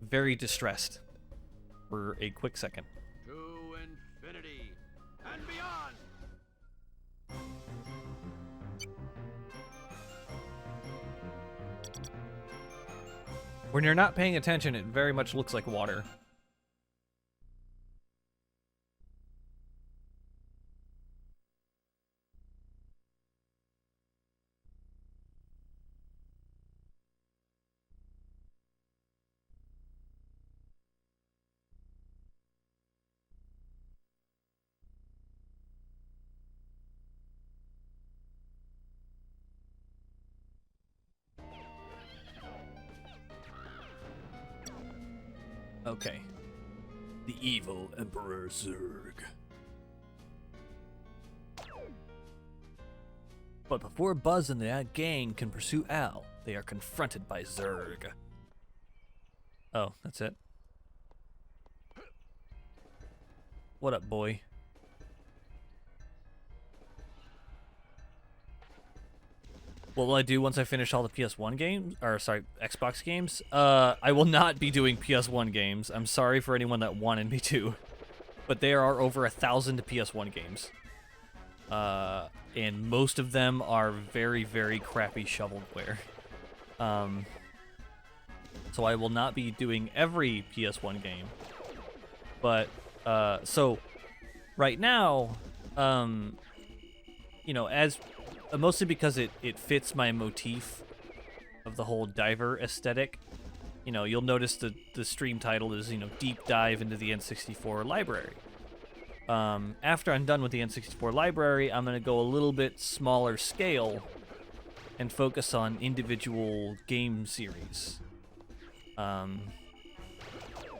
very distressed for a quick second. To infinity and beyond. When you're not paying attention, it very much looks like water. Okay. The evil Emperor Zurg. But before Buzz and that gang can pursue Al, they are confronted by Zurg. Oh, that's it. What up, boy? What will I do once I finish all the PS1 games? Or, sorry, Xbox games? I will not be doing PS1 games. I'm sorry for anyone that wanted me to. But there are over 1,000 PS1 games. And most of them are very, very crappy shovelware. So I will not be doing every PS1 game. But, so, right now, you know, mostly because it fits my motif of the whole diver aesthetic. You know, you'll notice the stream title is, you know, Deep Dive into the N64 library. After I'm done with the N64 library, I'm going to go a little bit smaller scale and focus on individual game series.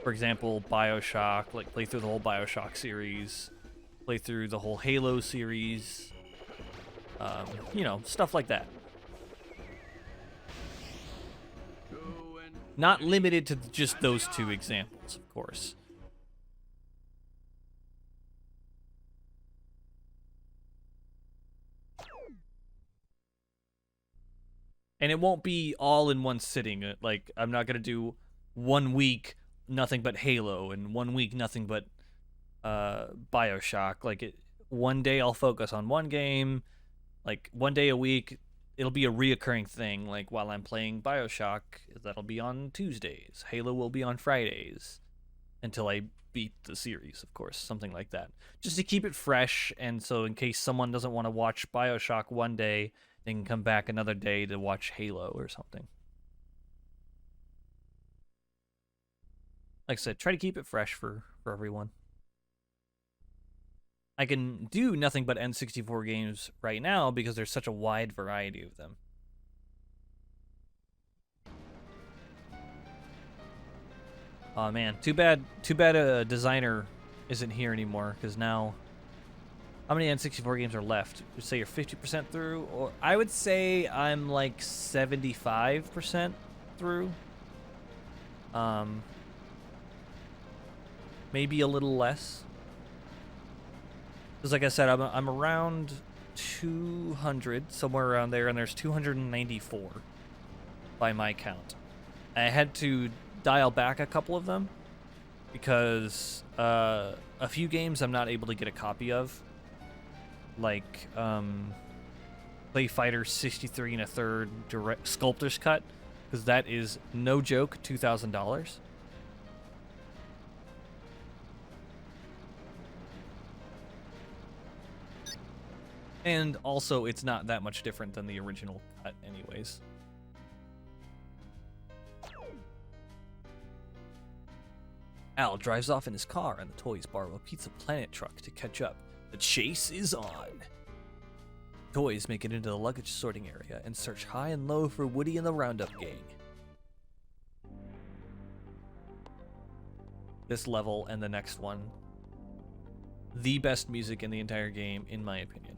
For example, BioShock, like play through the whole BioShock series, play through the whole Halo series, you know, stuff like that. Not limited to just those two examples, of course. And it won't be all in one sitting. Like, I'm not going to do 1 week nothing but Halo and 1 week nothing but BioShock. Like, one day I'll focus on one game. Like, 1 day a week, it'll be a reoccurring thing. Like, while I'm playing BioShock, that'll be on Tuesdays. Halo will be on Fridays. Until I beat the series, of course. Something like that. Just to keep it fresh, and so in case someone doesn't want to watch BioShock one day, they can come back another day to watch Halo or something. Like I said, try to keep it fresh for everyone. I can do nothing but N64 games right now because there's such a wide variety of them. Oh man, too bad a designer isn't here anymore, because now, how many N64 games are left? Would say you're 50% through, or I would say I'm like 75% through. Maybe a little less. Because like I said, I'm around 200, somewhere around there, and there's 294 by my count. I had to dial back a couple of them because a few games I'm not able to get a copy of, like Play Fighter 63 1/3 direct sculptor's cut, because that is no joke, $2,000. And also, it's not that much different than the original cut anyways. Al drives off in his car, and the toys borrow a Pizza Planet truck to catch up. The chase is on. Toys make it into the luggage sorting area and search high and low for Woody and the Roundup Gang. This level and the next one, the best music in the entire game, in my opinion.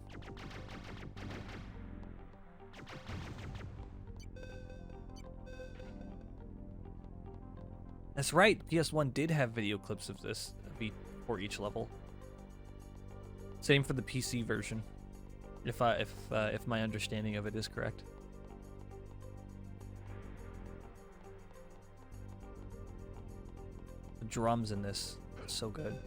That's right, PS1 did have video clips of this for each level. Same for the PC version, if my understanding of it is correct. The drums in this are so good.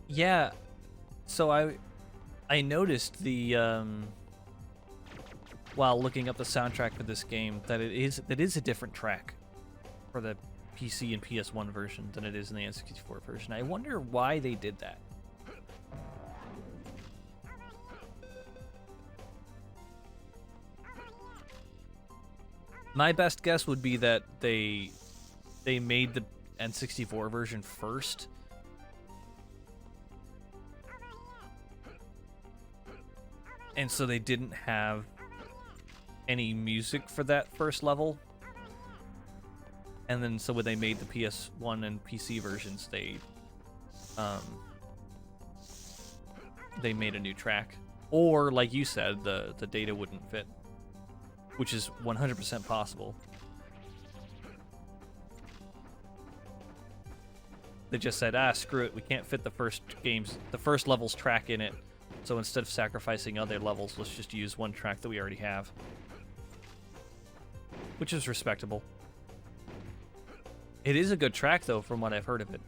Yeah, so I noticed the while looking up the soundtrack for this game that it is a different track for the PC and PS1 version than it is in the N64 version. I wonder why they did that. My best guess would be that they made the N64 version first. And so they didn't have any music for that first level. And then so when they made the PS1 and PC versions, they made a new track. Or, like you said, the data wouldn't fit, which is 100% possible. They just said, screw it, we can't fit the first level's track in it. So instead of sacrificing other levels, let's just use one track that we already have. Which is respectable. It is a good track, though, from what I've heard of it.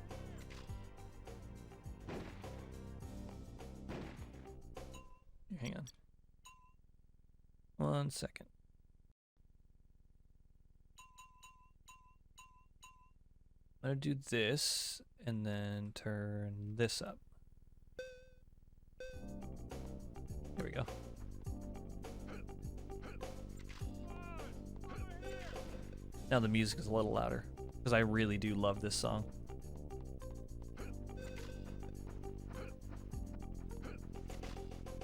Hang on. 1 second. I'm going to do this, and then turn this up. There we go. Now the music is a little louder because I really do love this song.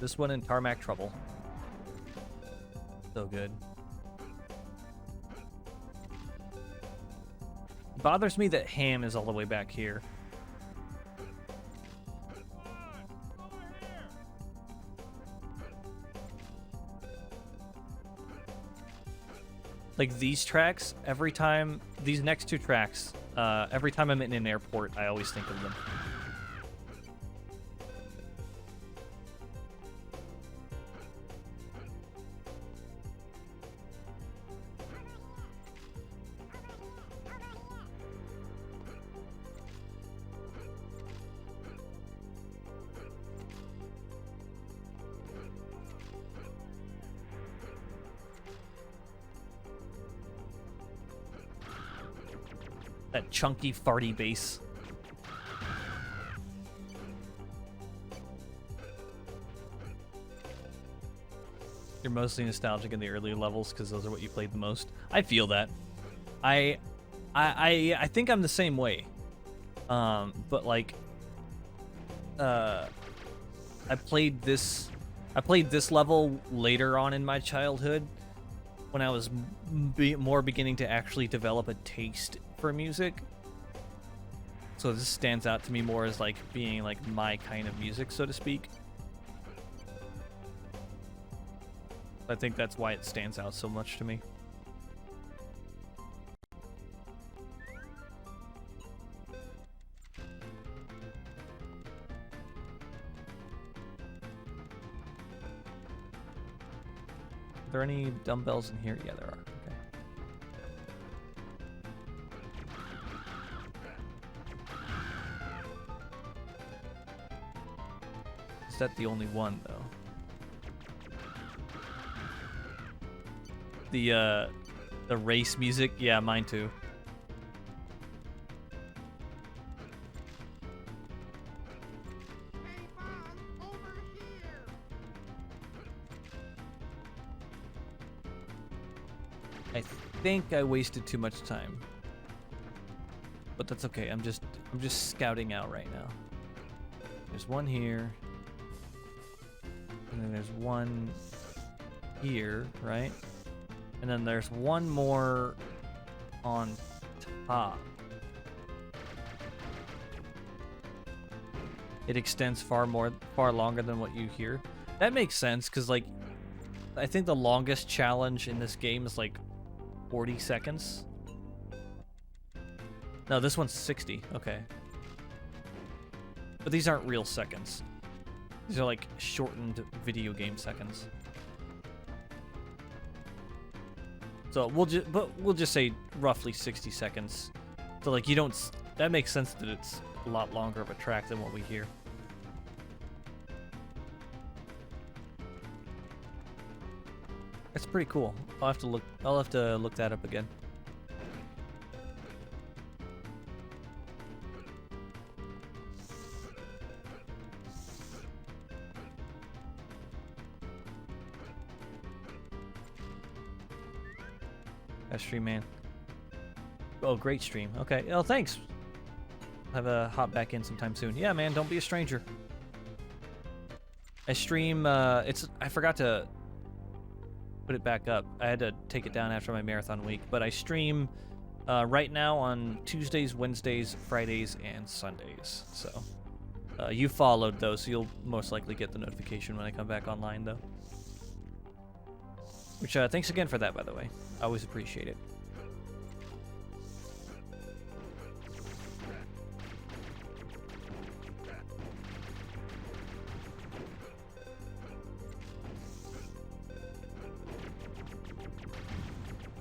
This one in Tarmac Trouble. So good. It bothers me that Ham is all the way back here. Like these tracks, every time, these next two tracks, every time I'm in an airport, I always think of them. That chunky, farty bass. You're mostly nostalgic in the earlier levels because those are what you played the most. I feel that. I think I'm the same way. But like, I played this level later on in my childhood when I was more beginning to actually develop a taste for music. So this stands out to me more as like being like my kind of music, so to speak. I think that's why it stands out so much to me. Are there any dumbbells in here? Yeah, there are. Okay. Is that the only one, though? The race music? Yeah, mine too. Hey, Bob, over here. I think I wasted too much time. But that's okay. I'm just scouting out right now. There's one here. And then there's one here, right? And then there's one more on top. It extends far longer than what you hear. That makes sense, because like, I think the longest challenge in this game is like 40 seconds. No, this one's 60. Okay. But these aren't real seconds. These are like shortened video game seconds. So we'll just say roughly 60 seconds. So like you don't. That makes sense that it's a lot longer of a track than what we hear. That's pretty cool. I'll have to look that up again. That stream, man. Oh, great stream. Okay. Oh, thanks. I'll have a hop back in sometime soon. Yeah, man. Don't be a stranger. I stream. I forgot to put it back up. I had to take it down after my marathon week. But I stream right now on Tuesdays, Wednesdays, Fridays, and Sundays. So you followed those, so you'll most likely get the notification when I come back online, though. Which, thanks again for that, by the way. I always appreciate it.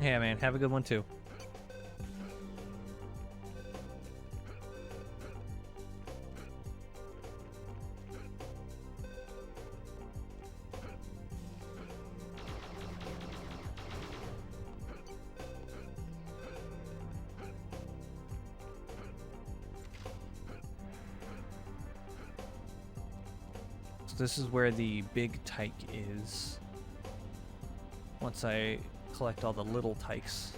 Yeah, man. Have a good one, too. This is where the big tyke is. Once I collect all the little tykes.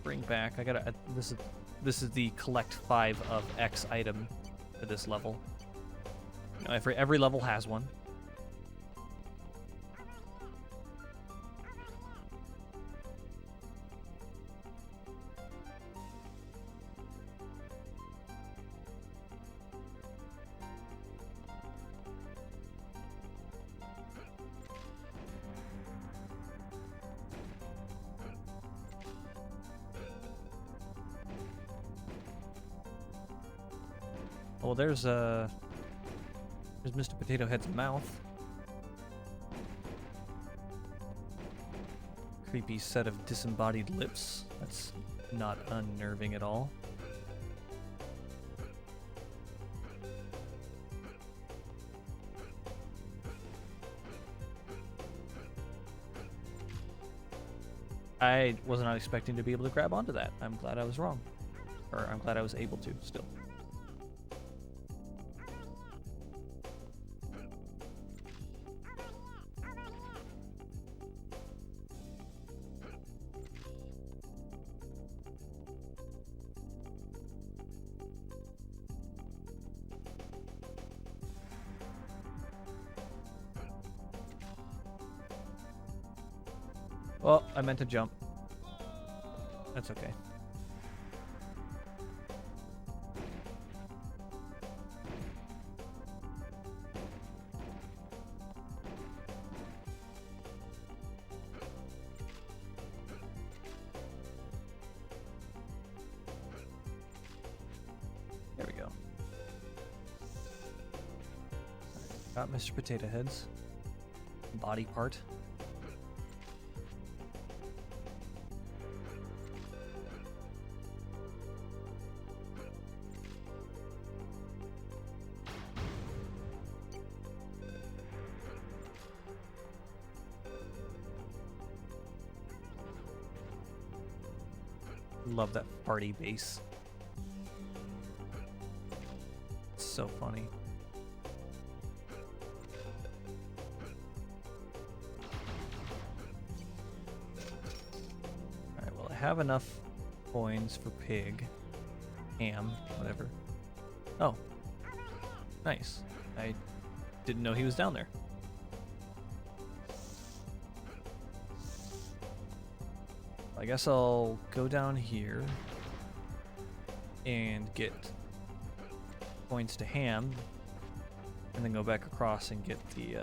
bring back. I gotta. This is the collect 5 of X item for this level. You know, every level has one. Well, there's Mr. Potato Head's mouth. Creepy set of disembodied lips. That's not unnerving at all. I was not expecting to be able to grab onto that. I'm glad I was wrong. Or I'm glad I was able to, still. Well, I meant to jump. That's okay. There we go. Got Mr. Potato Head's body part. Love that party bass. It's so funny. Alright, well, I have enough coins for pig, ham, whatever. Oh, nice. I didn't know he was down there. I guess I'll go down here and get points to ham, and then go back across and get the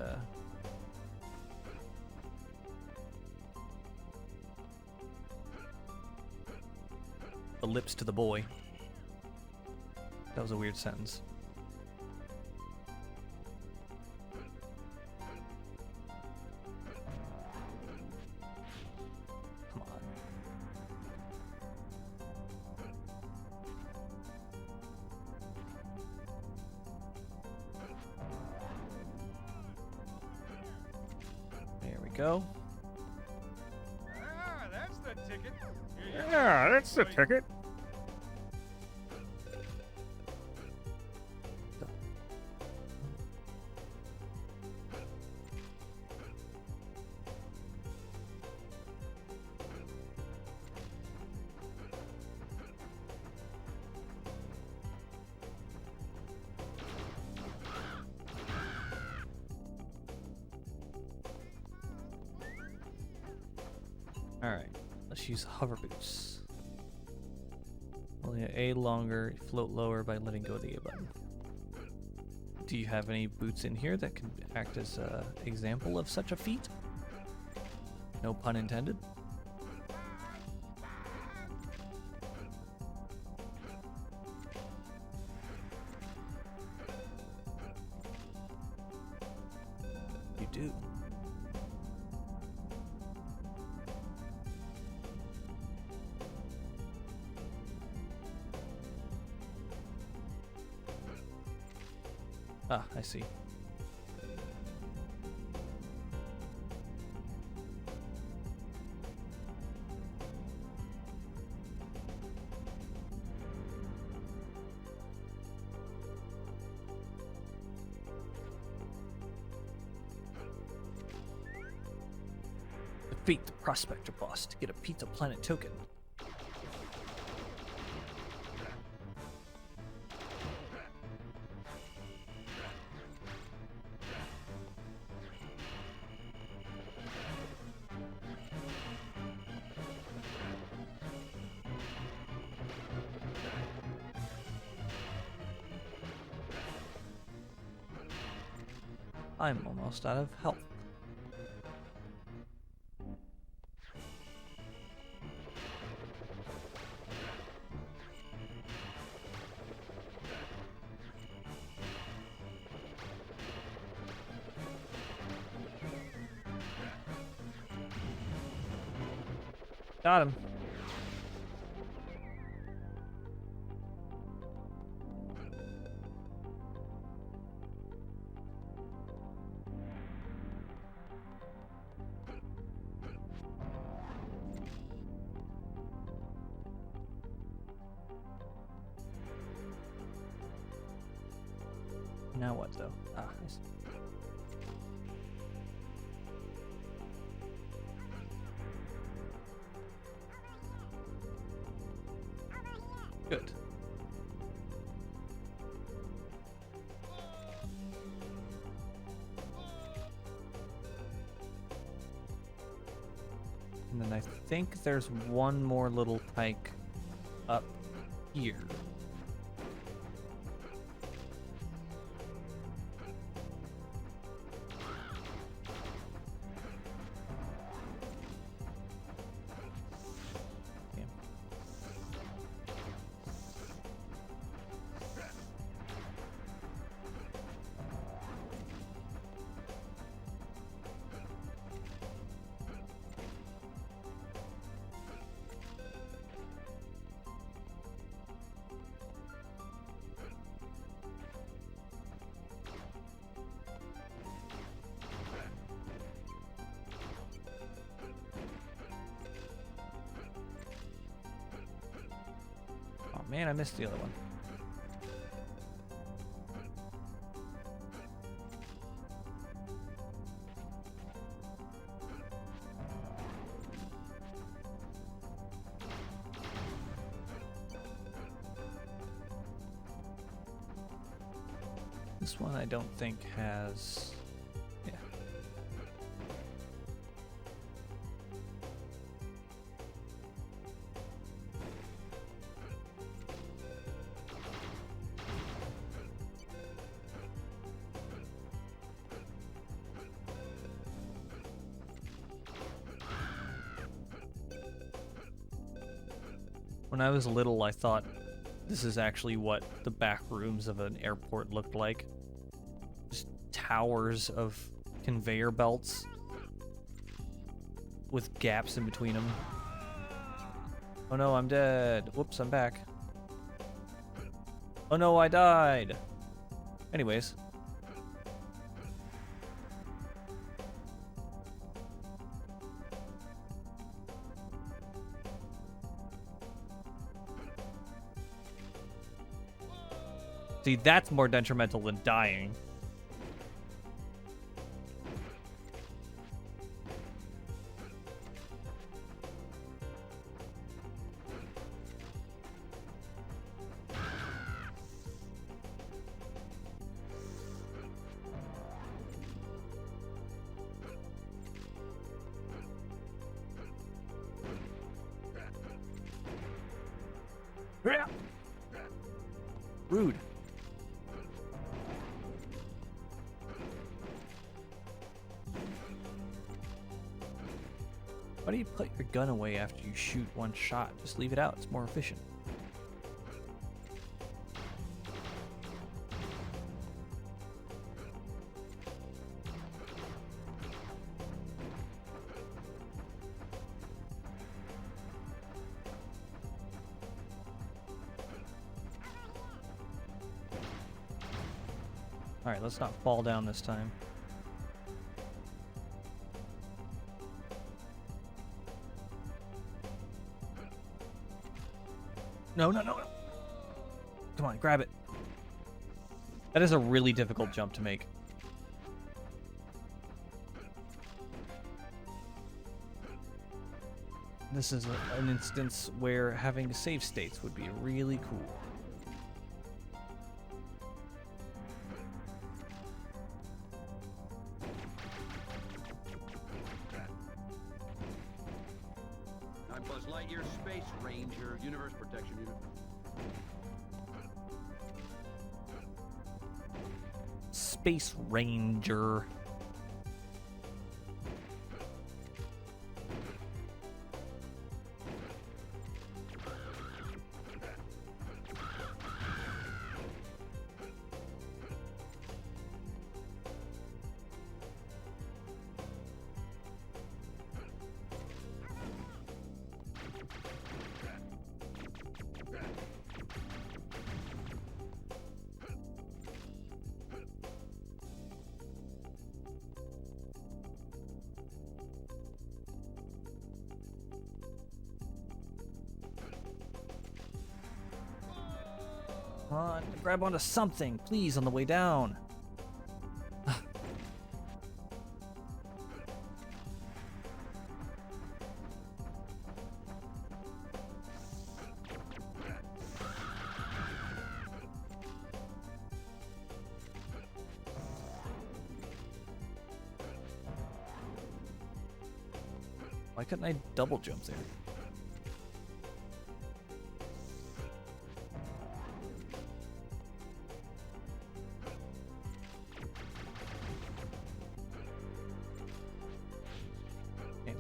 lips to the boy. That was a weird sentence. Go. Ah, that's the ticket. Yeah, that's the ticket. Alright, let's use hover boots. Only A longer, float lower by letting go of the A button. Do you have any boots in here that can act as an example of such a feat? No pun intended. You do. Ah, I see. Defeat the Prospector boss to get a Pizza Planet token. I'm almost out of health. Got him. Now what, though? Ah, I see. Good. And then I think there's one more little pike up here. Yeah. Oh man, I missed the other one. This one I don't think has... Yeah. When I was little, I thought this is actually what the back rooms of an airport looked like. Just towers of conveyor belts with gaps in between them. Oh no, I'm dead. Whoops, I'm back. Oh no, I died. Anyways. See, that's more detrimental than dying. Rude. Why do you put your gun away after you shoot one shot? Just leave it out. It's more efficient. Alright, let's not fall down this time. No, no, no, no. Come on, grab it. That is a really difficult jump to make. This is an instance where having save states would be really cool. I'm Buzz Lightyear, Space Ranger, Universe Protection Unit. Space Ranger. Come on, grab onto something, please, on the way down. Why couldn't I double jump there? Okay.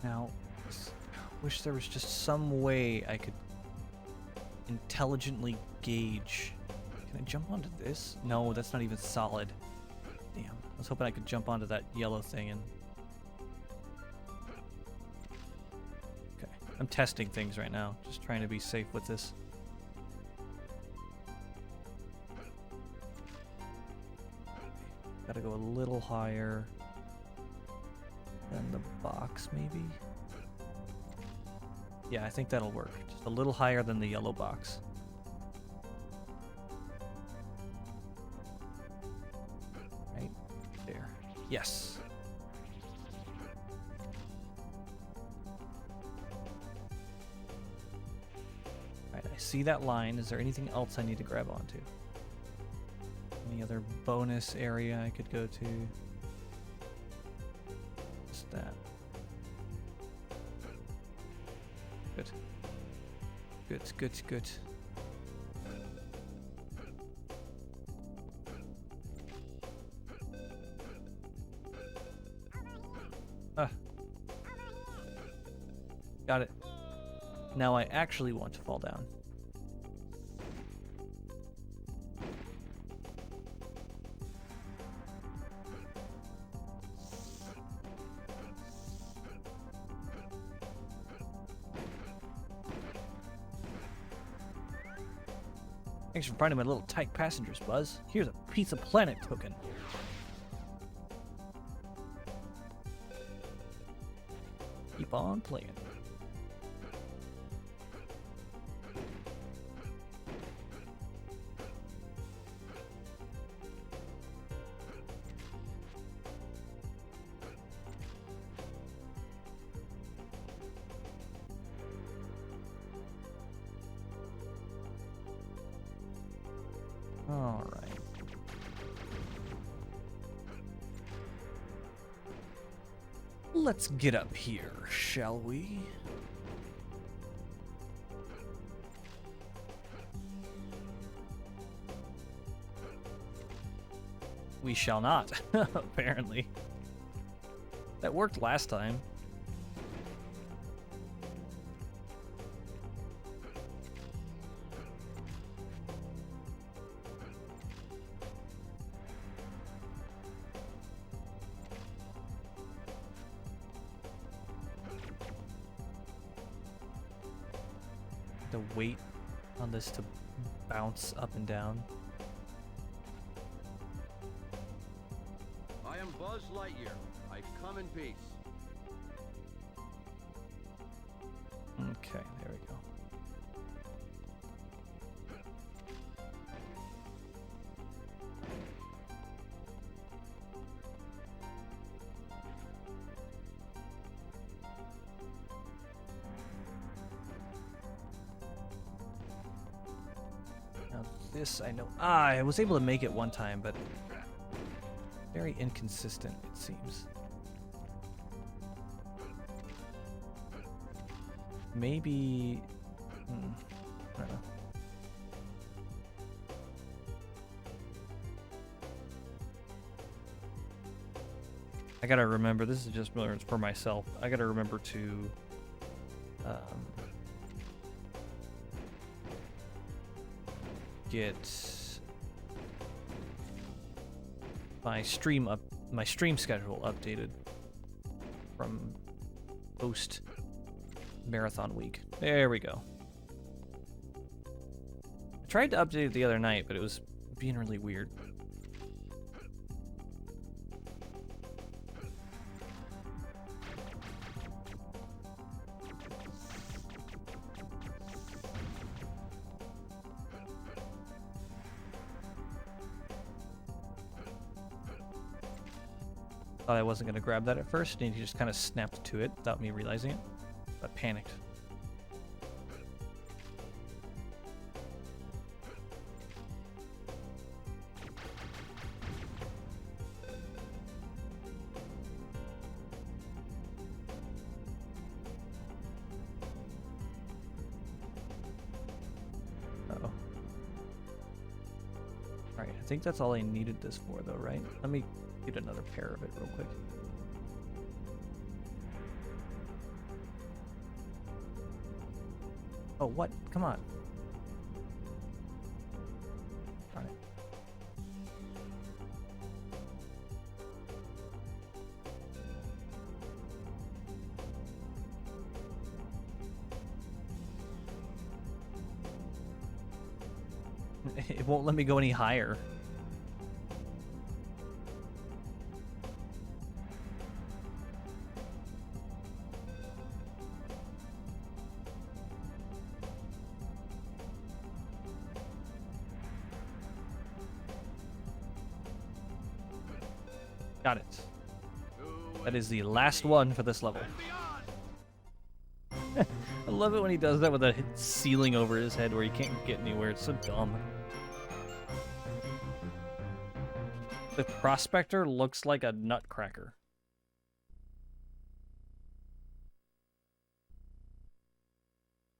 Now, I wish there was just some way I could intelligently gauge. Can I jump onto this? No, that's not even solid. Damn. I was hoping I could jump onto that yellow thing and... Okay. I'm testing things right now. Just trying to be safe with this. Gotta go a little higher than the box, maybe? Yeah, I think that'll work. Just a little higher than the yellow box. Right there. Yes. Alright, I see that line. Is there anything else I need to grab onto? Any other bonus area I could go to? Just that. Good. Good, good, good. Ah. Got it. Now I actually want to fall down. Thanks for finding my little tight passengers, Buzz. Here's a Pizza Planet token. Keep on playing. All right. Let's get up here, shall we? We shall not, apparently. That worked last time. The weight on this to bounce up and down. I am Buzz Buzz Lightyear, I come in peace. Okay, there we go. Now this I know. I was able to make it one time, but very inconsistent, it seems. Maybe... I don't know. I gotta remember, this is just for myself. I gotta remember to... get my stream schedule updated from post marathon week. There we go. I tried to update it the other night, but it was being really weird. Thought I wasn't going to grab that at first, and he just kind of snapped to it without me realizing it. I panicked. Uh-oh. Alright, I think that's all I needed this for, though, right? Let me get another pair of it real quick. Oh, what? Come on. Darn it. It won't let me go any higher. Got it. That is the last one for this level. I love it when he does that with a ceiling over his head where he can't get anywhere. It's so dumb. The prospector looks like a nutcracker.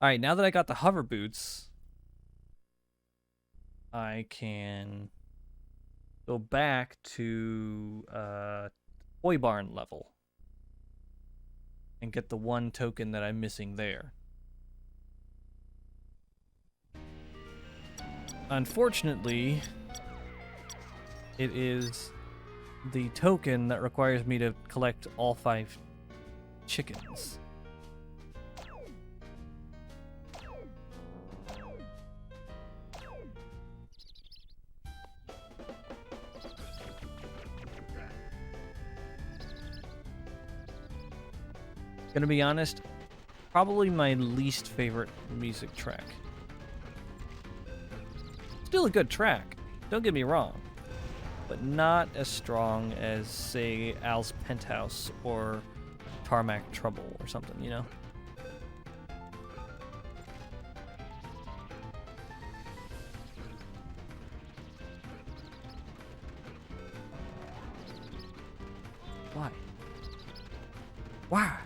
Alright, now that I got the hover boots, I can go back to Toy Barn level and get the one token that I'm missing there. Unfortunately, it is the token that requires me to collect all 5 chickens. Gonna be honest, probably my least favorite music track. Still a good track, don't get me wrong, but not as strong as, say, Al's Penthouse or Tarmac Trouble or something, you know? Why? Why?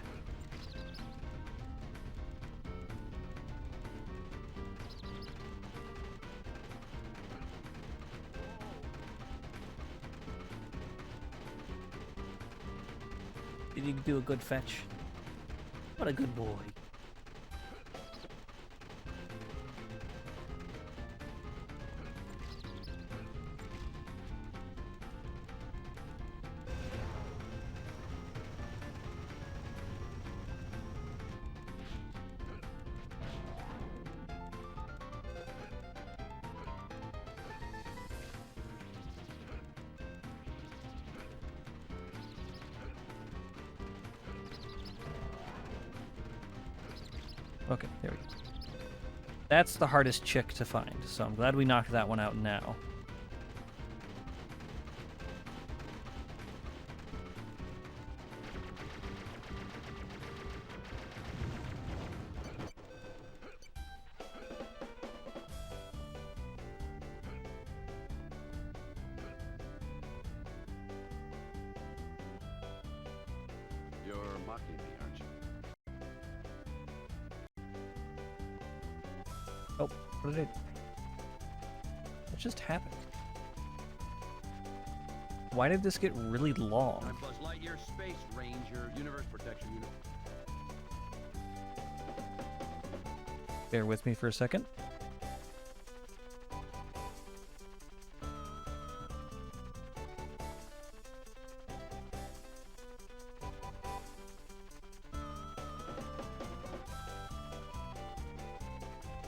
Did you do a good fetch? What a good boy. Okay, there we go. That's the hardest chick to find, so I'm glad we knocked that one out now. You're mocking me, aren't you? Oh, what did I... What just happened? Why did this get really long? I'm Buzz Lightyear, Space Ranger, Universe Protection Unit. Bear with me for a second.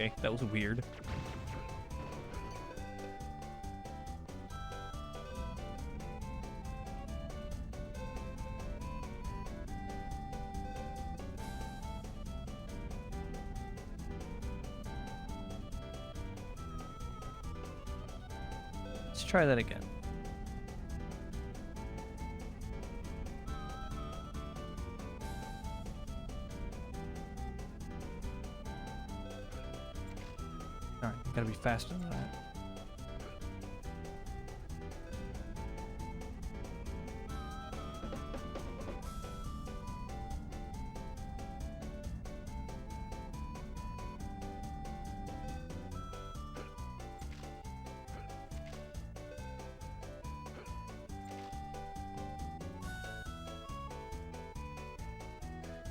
Okay, that was weird. Let's try that again. Alright, gotta be faster than that.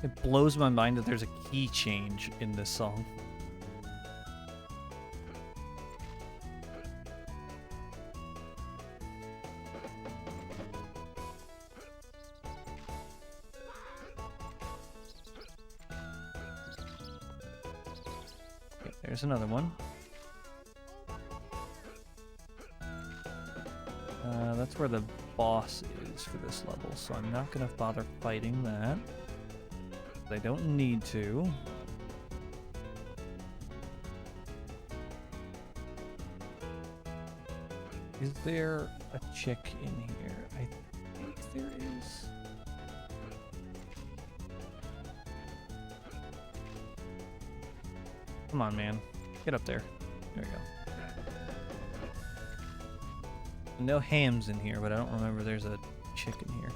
It blows my mind that there's a key change in this song. Okay, there's another one. That's where the boss is for this level, so I'm not gonna bother fighting that. I don't need to. Is there a chick in here? I think there is. Come on, man. Get up there. There we go. No hams in here, but I don't remember there's a chick in here.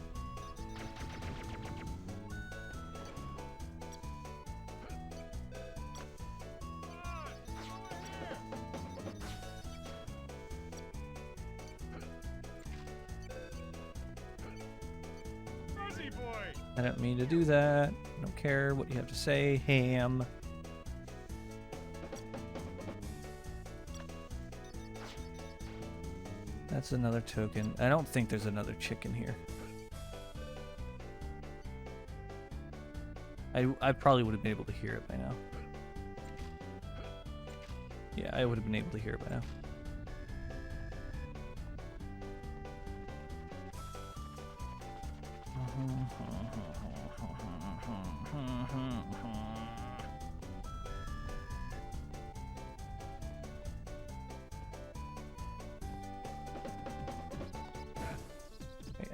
Fuzzy boy! I don't mean to do that. I don't care what you have to say, ham. That's another token. I don't think there's another chicken here. I probably would have been able to hear it by now. Yeah, I would have been able to hear it by now.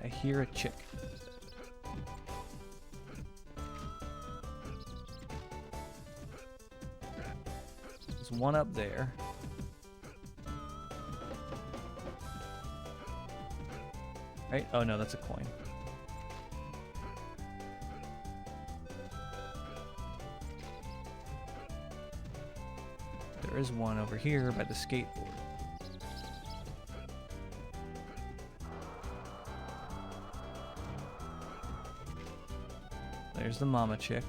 I hear a chick. There's one up there. Right? Oh no, that's a coin. There is one over here by the skateboard. There's the mama chick.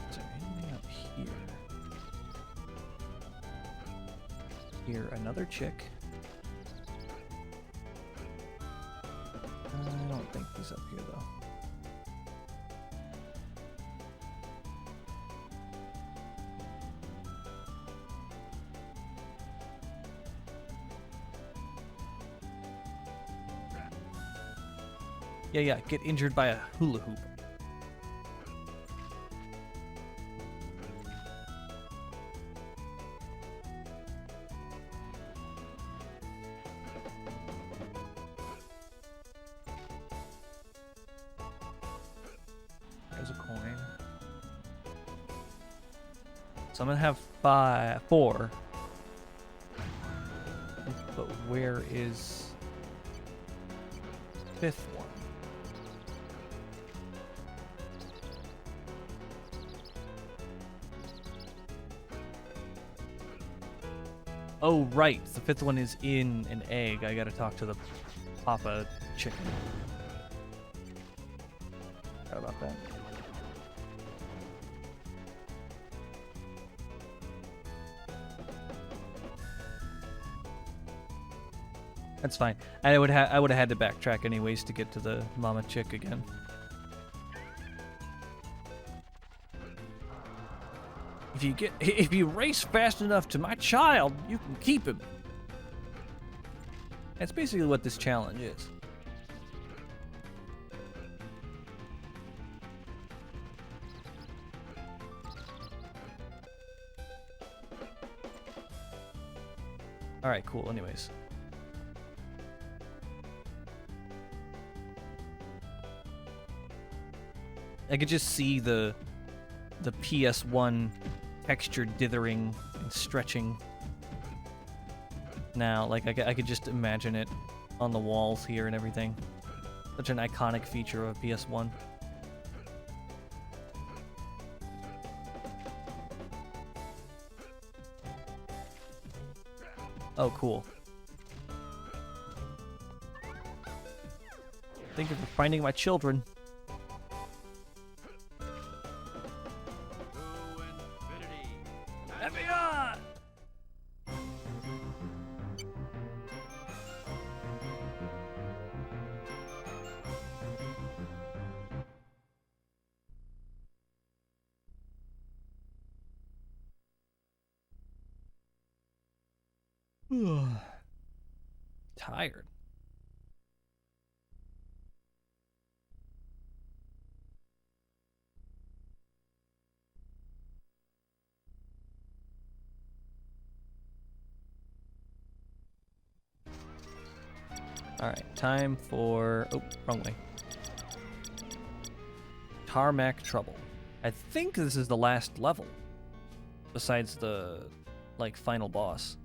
Is there anything up here? Here, another chick. I don't think he's up here though. Yeah, get injured by a hula hoop. There's a coin. So I'm gonna have 4. But where is 5th one? Oh, right. The 5th one is in an egg. I gotta talk to the Papa chicken. Forgot about that. That's fine. I would have had to backtrack anyways to get to the mama chick again. If you race fast enough to my child, you can keep him. That's basically what this challenge is. All right, cool. Anyways. I could just see the PS1 texture dithering and stretching now. Like, I could just imagine it on the walls here and everything. Such an iconic feature of PS1. Oh, cool. Thank you for finding my children. Tired. All right, time for... Oh, wrong way. Tarmac Trouble. I think this is the last level. Besides the, like, final boss.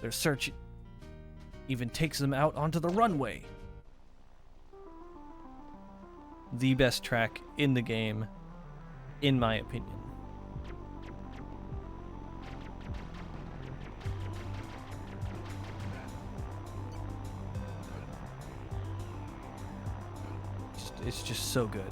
Their search even takes them out onto the runway. The best track in the game, in my opinion. It's just so good.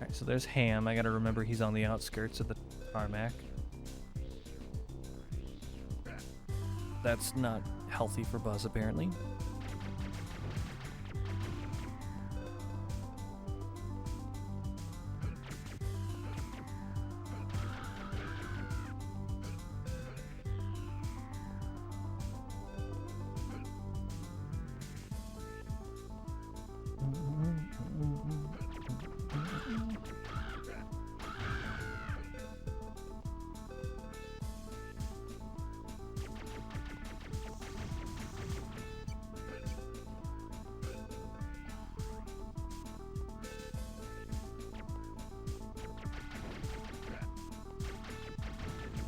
Alright, so there's Ham. I gotta remember he's on the outskirts of the tarmac. That's not healthy for Buzz, apparently.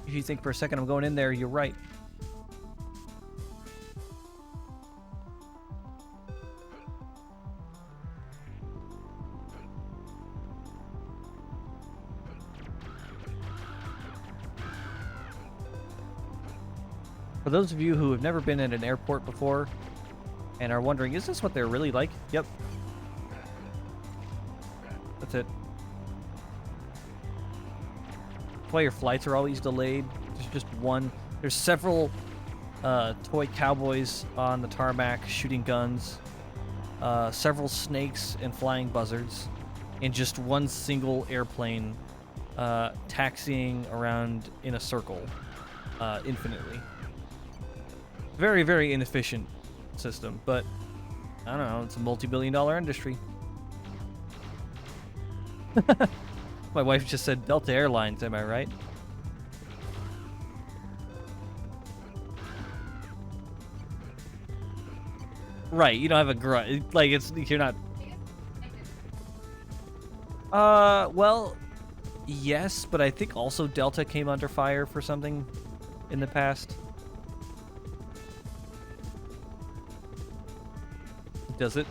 If you think for a second I'm going in there, you're right. For those of you who have never been at an airport before and are wondering, is this what they're really like? Yep. That's it. why your flights are always delayed. There's just one. There's several toy cowboys on the tarmac shooting guns, several snakes and flying buzzards, and just one single airplane taxiing around in a circle infinitely. Very, very inefficient system, but I don't know, it's a multi-billion-dollar industry. My wife just said Delta Airlines, am I right? Right, you don't have a grunt. Like, you're not... well, yes, but I think also Delta came under fire for something in the past. Does it?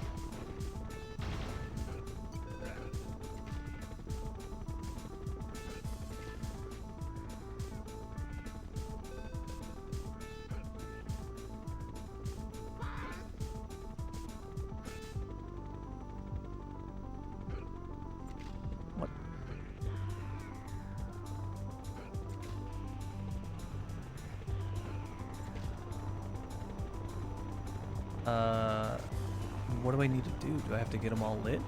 What? What do I need to do? Do I have to get them all lit?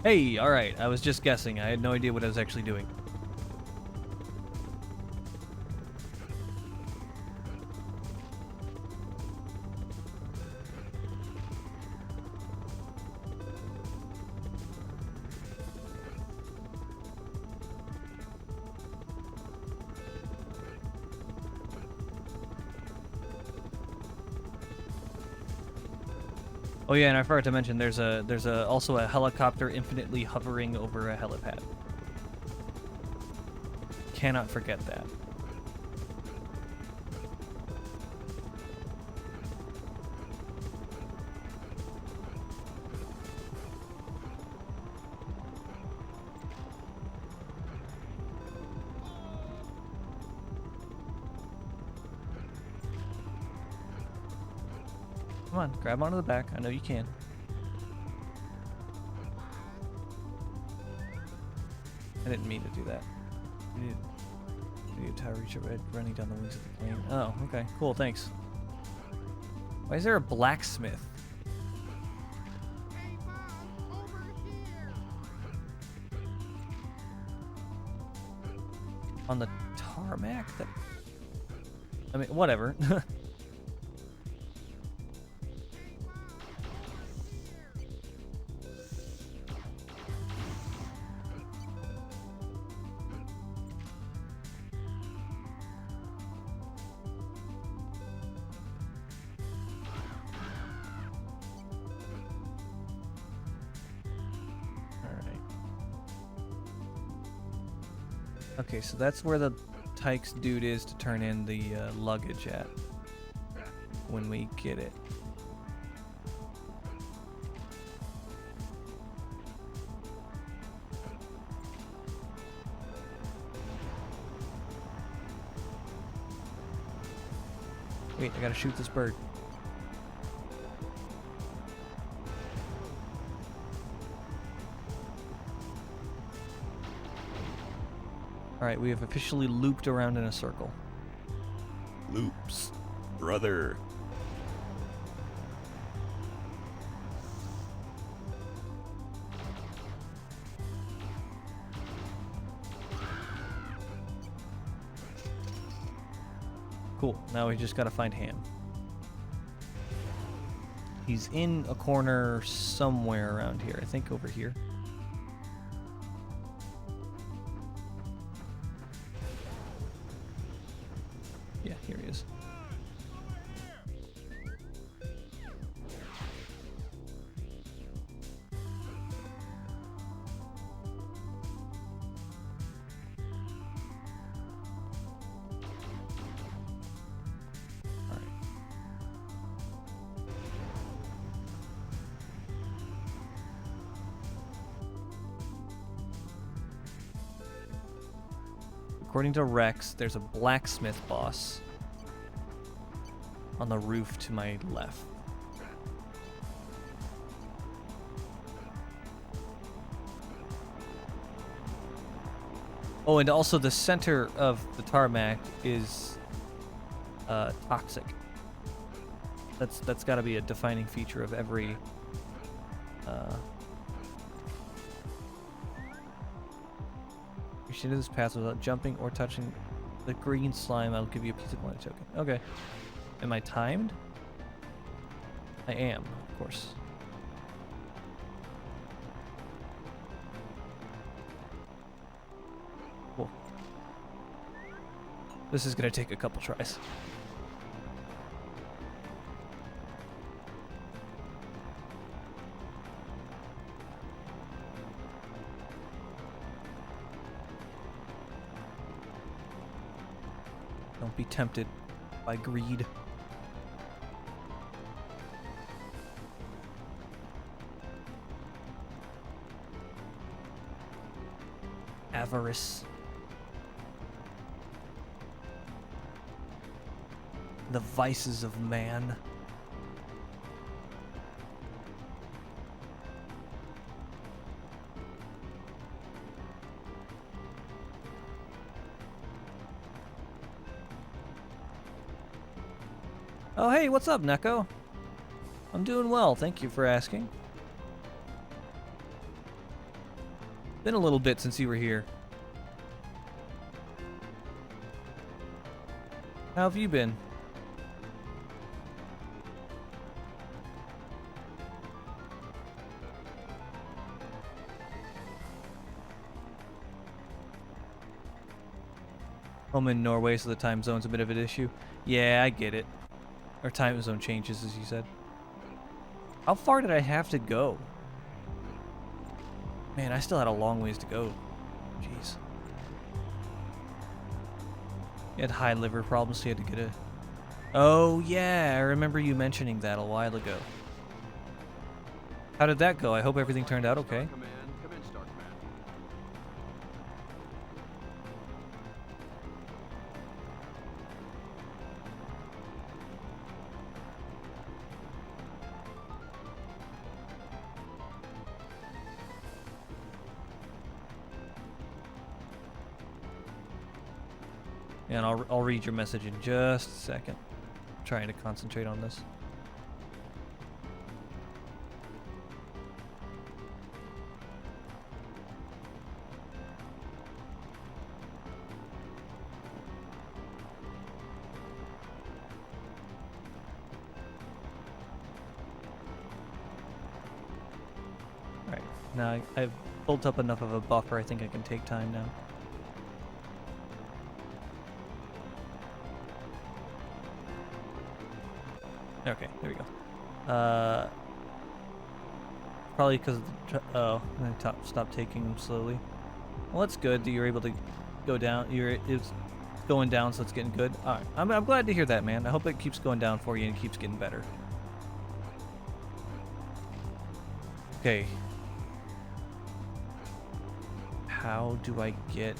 Hey, alright, I was just guessing. I had no idea what I was actually doing. Oh yeah, and I forgot to mention there's also a helicopter infinitely hovering over a helipad. Cannot forget that. Come on, grab onto the back. I know you can. I didn't mean to do that. You need a tire reach running down the wings of the plane. Oh, okay. Cool, thanks. Why is there a blacksmith? Hey, Bob, over here. On the tarmac? That... I mean, whatever. Okay, so that's where the Tykes dude is to turn in the luggage at when we get it. Wait, I gotta shoot this bird. Alright, we have officially looped around in a circle. Loops, brother. Cool, now we just gotta find Ham. He's in a corner somewhere around here. I think over here. Yeah, here he is. According to Rex, there's a blacksmith boss on the roof to my left. Oh, and also the center of the tarmac is toxic. That's got to be a defining feature of every. You should do this path without jumping or touching the green slime. I'll give you a piece of money token. Okay. Am I timed? I am, of course. Cool. This is gonna take a couple tries. Don't be tempted by greed. Avarice. The vices of man. Oh, hey, what's up, Neko? I'm doing well, thank you for asking. Been a little bit since you were here. How have you been? I'm in Norway, so the time zone's a bit of an issue. Yeah, I get it. Or time zone changes, as you said. How far did I have to go? Man, I still had a long ways to go. Jeez. You had high liver problems, so you had to get a... Oh, yeah, I remember you mentioning that a while ago. How did that go? I hope everything turned out okay. Star Command, come in, Star Command. And I'll read your message in just a second. I'm trying to concentrate on this. Alright, now I've built up enough of a buffer, I think I can take time now. Okay, there we go. Probably because of the oh, I stopped taking them slowly. Well, that's good that you're able to go down. It's going down, so it's getting good. All right, I'm glad to hear that, man. I hope it keeps going down for you and it keeps getting better. Okay. How do I get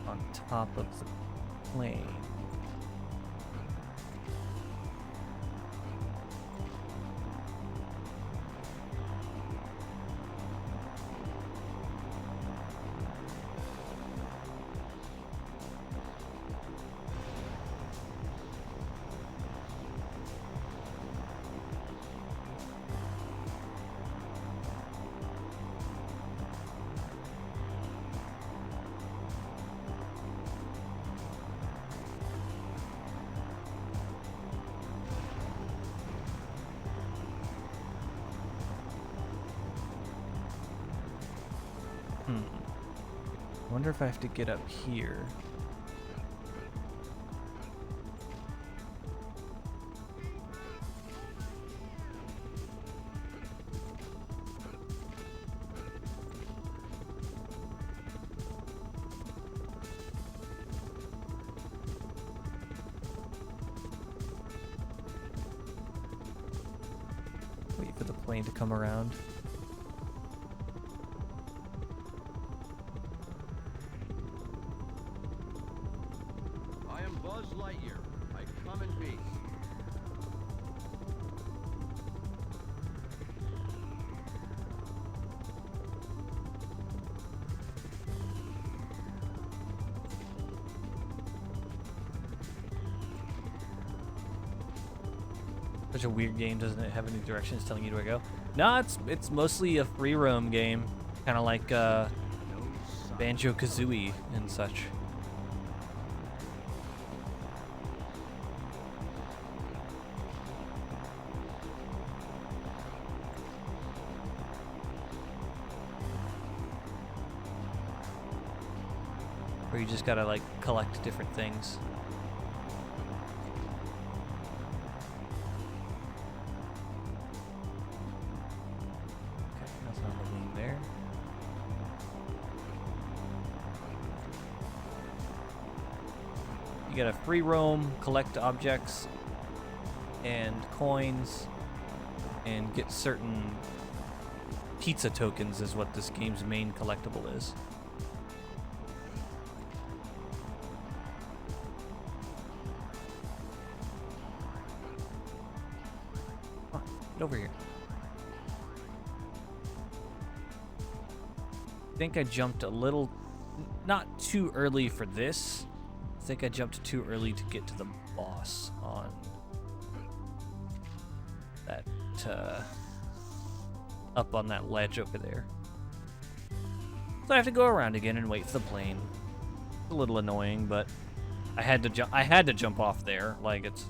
on top of the plane? I wonder if I have to get up here. Wait for the plane to come around. Buzz Lightyear, I come in peace. Such a weird game, doesn't it have any directions telling you where to go? No, it's mostly a free roam game, kind of like Banjo-Kazooie and such. Where you just gotta like collect different things. Okay, that's not looking there. You gotta free roam, collect objects and coins, and get certain pizza tokens is what this game's main collectible is. Come on, get over here. I think I jumped a little, not too early for this. I think I jumped too early to get to the boss on that, up on that ledge over there. So I have to go around again and wait for the plane. It's a little annoying, but I had to jump off there. Like it's,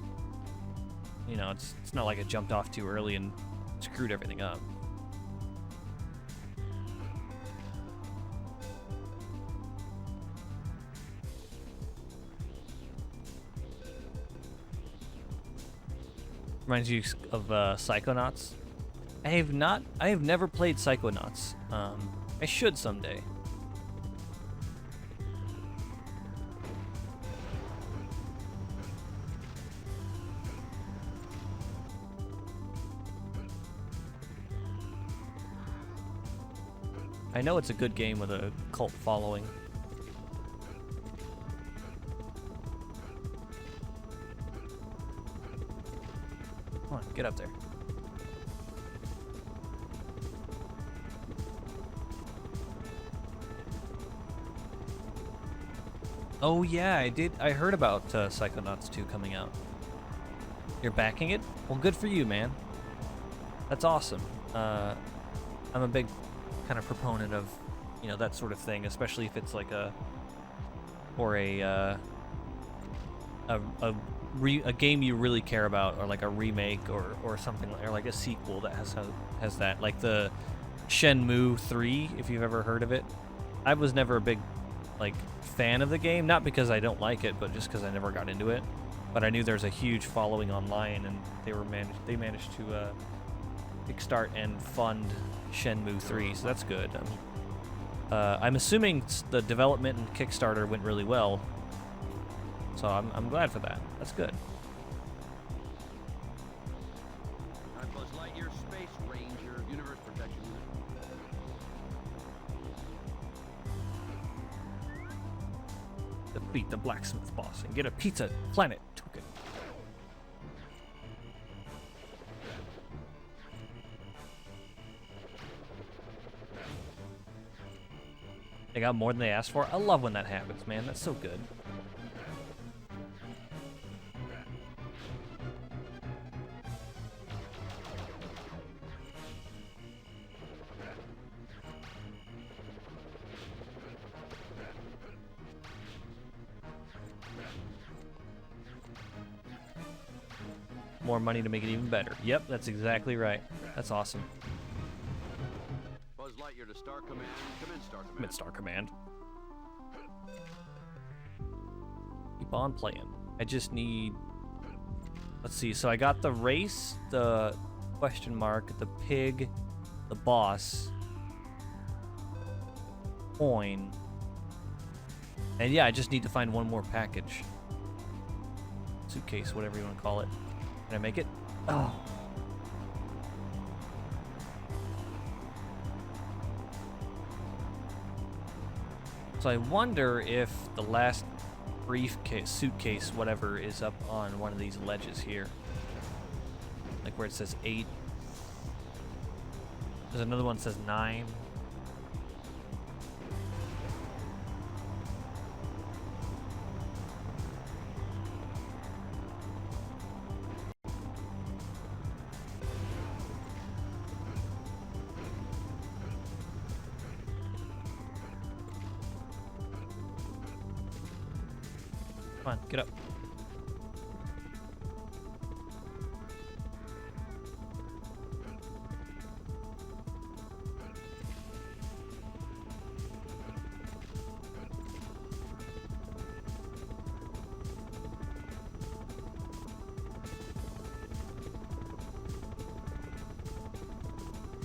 you know, it's not like I jumped off too early and screwed everything up. Reminds you of Psychonauts. I have never played Psychonauts. I should someday. I know it's a good game with a cult following. Come on, get up there. Oh yeah, I heard about Psychonauts 2 coming out. You're backing it? Well, good for you, man. That's awesome. I'm a big kind of proponent of, you know, that sort of thing, especially if it's like a game you really care about, or like a remake or something, or like a sequel that has that, like the Shenmue 3, if you've ever heard of it. I was never a big like fan of the game, not because I don't like it, but just because I never got into it. But I knew there's a huge following online, and they managed to kickstart and fund Shenmue 3, so that's good. I'm assuming the development and Kickstarter went really well, so I'm glad for that. That's good. I'm Buzz Lightyear, Space Ranger, Universe Protection Unit. Defeat the blacksmith boss and get a Pizza Planet token. They got more than they asked for. I love when that happens, man. That's so good. More money to make it even better. Yep, that's exactly right. That's awesome. Buzz Lightyear to Star Command. Come in, Star Command. I'm at Star Command. Keep on playing. I just need... Let's see. So I got the race, the question mark, the pig, the boss, coin, and yeah, I just need to find one more package. Suitcase, whatever you want to call it. Can I make it? Oh. So I wonder if the last briefcase, suitcase, whatever, is up on one of these ledges here. Like where it says 8. There's another one that says 9. Come on, get up.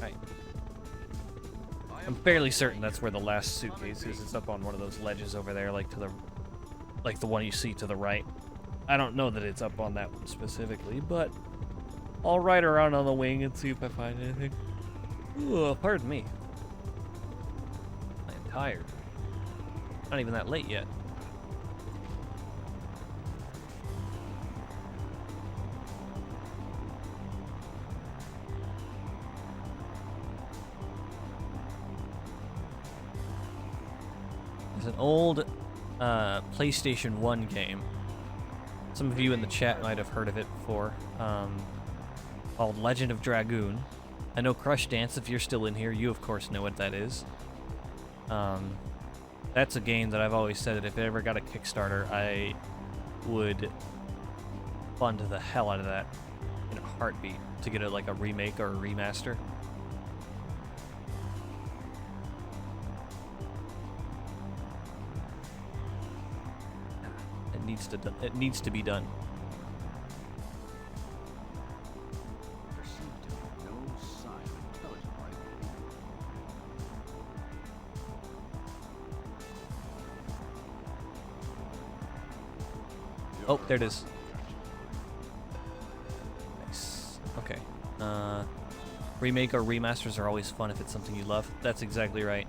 Right. I'm fairly certain that's where the last suitcase is. It's up on one of those ledges over there, like to the the one you see to the right. I don't know that it's up on that one specifically, but I'll ride around on the wing and see if I find anything. Ugh, pardon me. I am tired. Not even that late yet. There's an old PlayStation 1 game. Some of you in the chat might have heard of it before. Called Legend of Dragoon. I know Crush Dance, if you're still in here, you of course know what that is. That's a game that I've always said that if it ever got a Kickstarter, I would fund the hell out of that in a heartbeat to get it like a remake or a remaster. It needs to be done. There seems to be no sign of intelligent life. Oh, there it is. Nice. Okay. Remake or remasters are always fun if it's something you love. That's exactly right.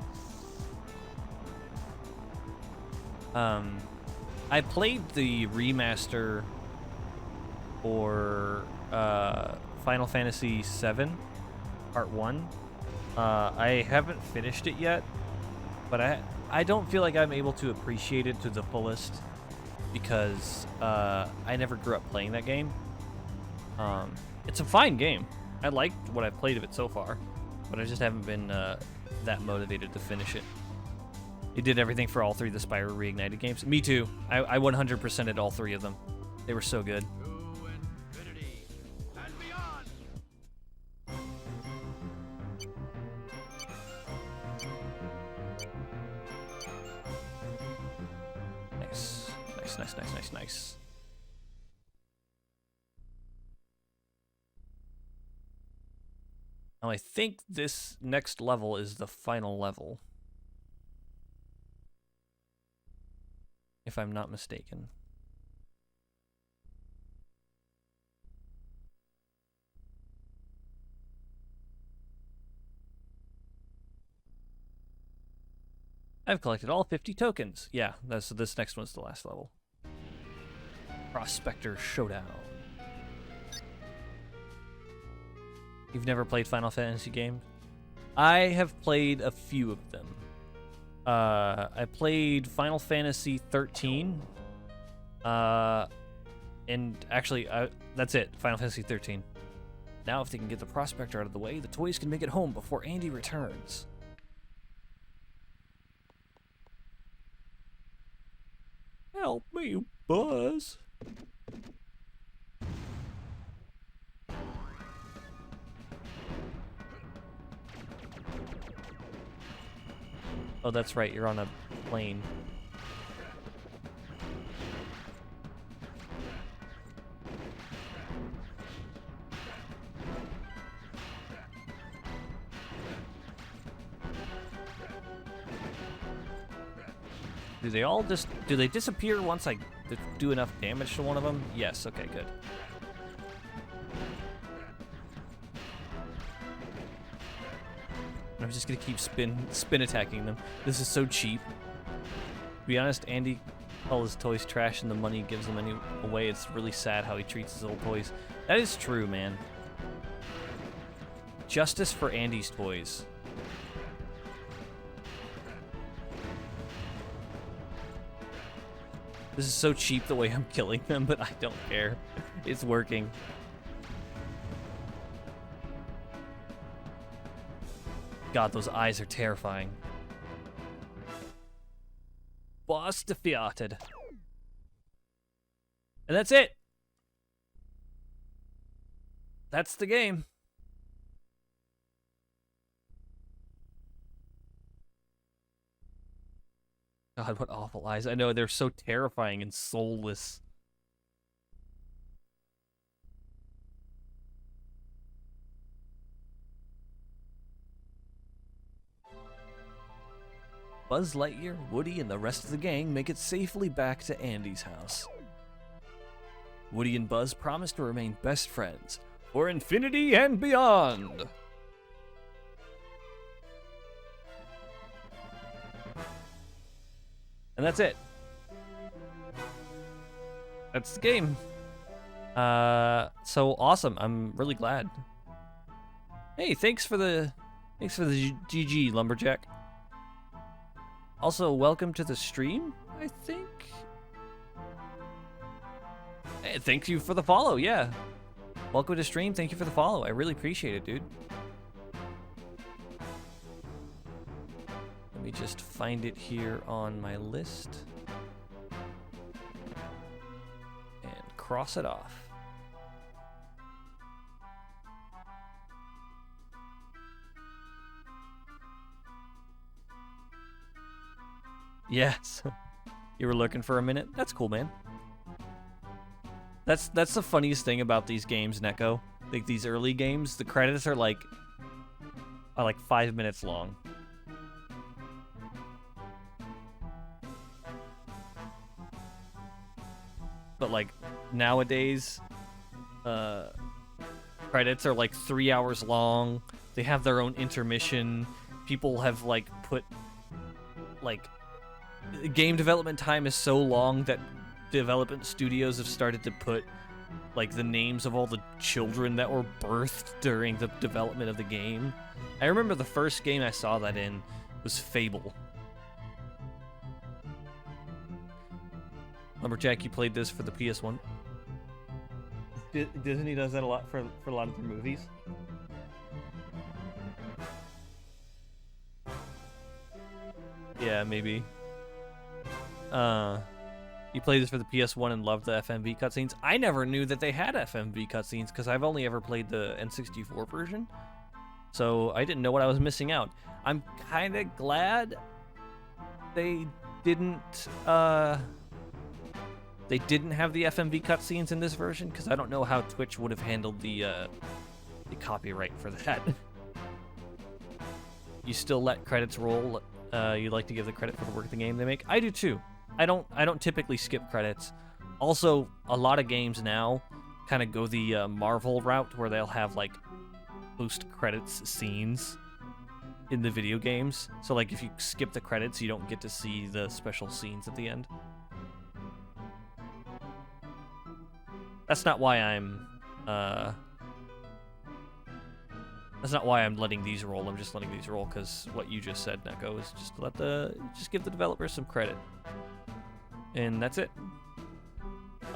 I played the remaster for Final Fantasy VII Part 1. I haven't finished it yet, but I don't feel like I'm able to appreciate it to the fullest because I never grew up playing that game. It's a fine game. I liked what I've played of it so far, but I just haven't been that motivated to finish it. It did everything for all 3 of the Spyro Reignited games. Me too. I 100%ed all 3 of them. They were so good. To infinity and beyond. Nice. Nice. Now I think this next level is the final level. If I'm not mistaken. I've collected all 50 tokens. Yeah, so this next one's the last level. Prospector Showdown. You've never played Final Fantasy games? I have played a few of them. I played Final Fantasy 13. And actually, that's it. Final Fantasy 13. Now, if they can get the Prospector out of the way, the toys can make it home before Andy returns. Help me, Buzz. Oh, that's right. You're on a plane. Do they disappear once I do enough damage to one of them? Yes, okay, good. I'm just gonna keep spin attacking them. This is so cheap. To be honest, Andy all his toys trash and the money he gives them away. It's really sad how he treats his old toys. That is true, man. Justice for Andy's toys. This is so cheap the way I'm killing them, but I don't care. It's working. God, those eyes are terrifying. Boss defeated. And that's it. That's the game. God, what awful eyes. I know, they're so terrifying and soulless. Buzz Lightyear, Woody, and the rest of the gang make it safely back to Andy's house. Woody and Buzz promise to remain best friends for infinity and beyond. And that's it. That's the game. So awesome. I'm really glad. Hey, thanks for the GG, Lumberjack. Also, welcome to the stream, I think. Hey, thank you for the follow, yeah. Welcome to stream, thank you for the follow. I really appreciate it, dude. Let me just find it here on my list. And cross it off. Yes. You were looking for a minute? That's cool, man. That's the funniest thing about these games, Neko. Like these early games, the credits are like 5 minutes long. But like nowadays, credits are like 3 hours long. They have their own intermission. People have like put like game development time is so long that development studios have started to put like the names of all the children that were birthed during the development of the game. I remember the first game I saw that in was Fable. Lumberjack, you played this for the PS1? Disney does that a lot for a lot of their movies. Yeah, maybe. You played this for the PS1 and loved the FMV cutscenes. I never knew that they had FMV cutscenes because I've only ever played the N64 version. So I didn't know what I was missing out. I'm kind of glad they didn't have the FMV cutscenes in this version because I don't know how Twitch would have handled the copyright for that. You still let credits roll. You like to give the credit for the work of the game they make. I do too. I don't typically skip credits. Also, a lot of games now kind of go the Marvel route where they'll have like post-credits scenes in the video games. So like if you skip the credits, you don't get to see the special scenes at the end. That's not why I'm letting these roll. I'm just letting these roll because what you just said, Neko, is just give the developers some credit. And that's it.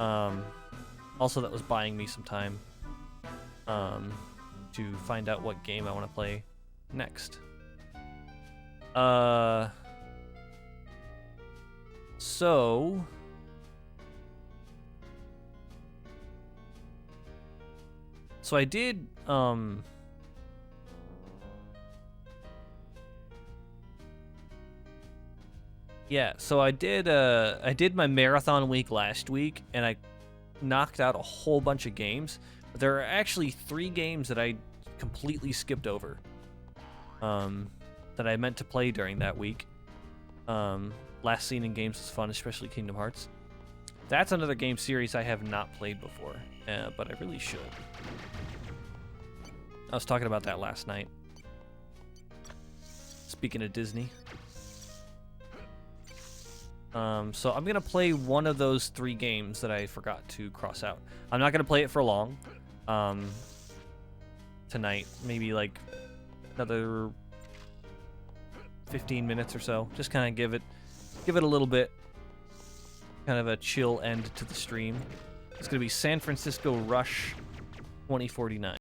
Also, that was buying me some time to find out what game I want to play next. So I did yeah, so I did my marathon week last week, and I knocked out a whole bunch of games. But there are actually 3 games that I completely skipped over that I meant to play during that week. Last Seen in Games was fun, especially Kingdom Hearts. That's another game series I have not played before, but I really should. I was talking about that last night. Speaking of Disney. So I'm gonna play one of those 3 games that I forgot to cross out. I'm not gonna play it for long. Tonight, maybe like another 15 minutes or so. Just kind of give it a little bit, kind of a chill end to the stream. It's gonna be San Francisco Rush 2049.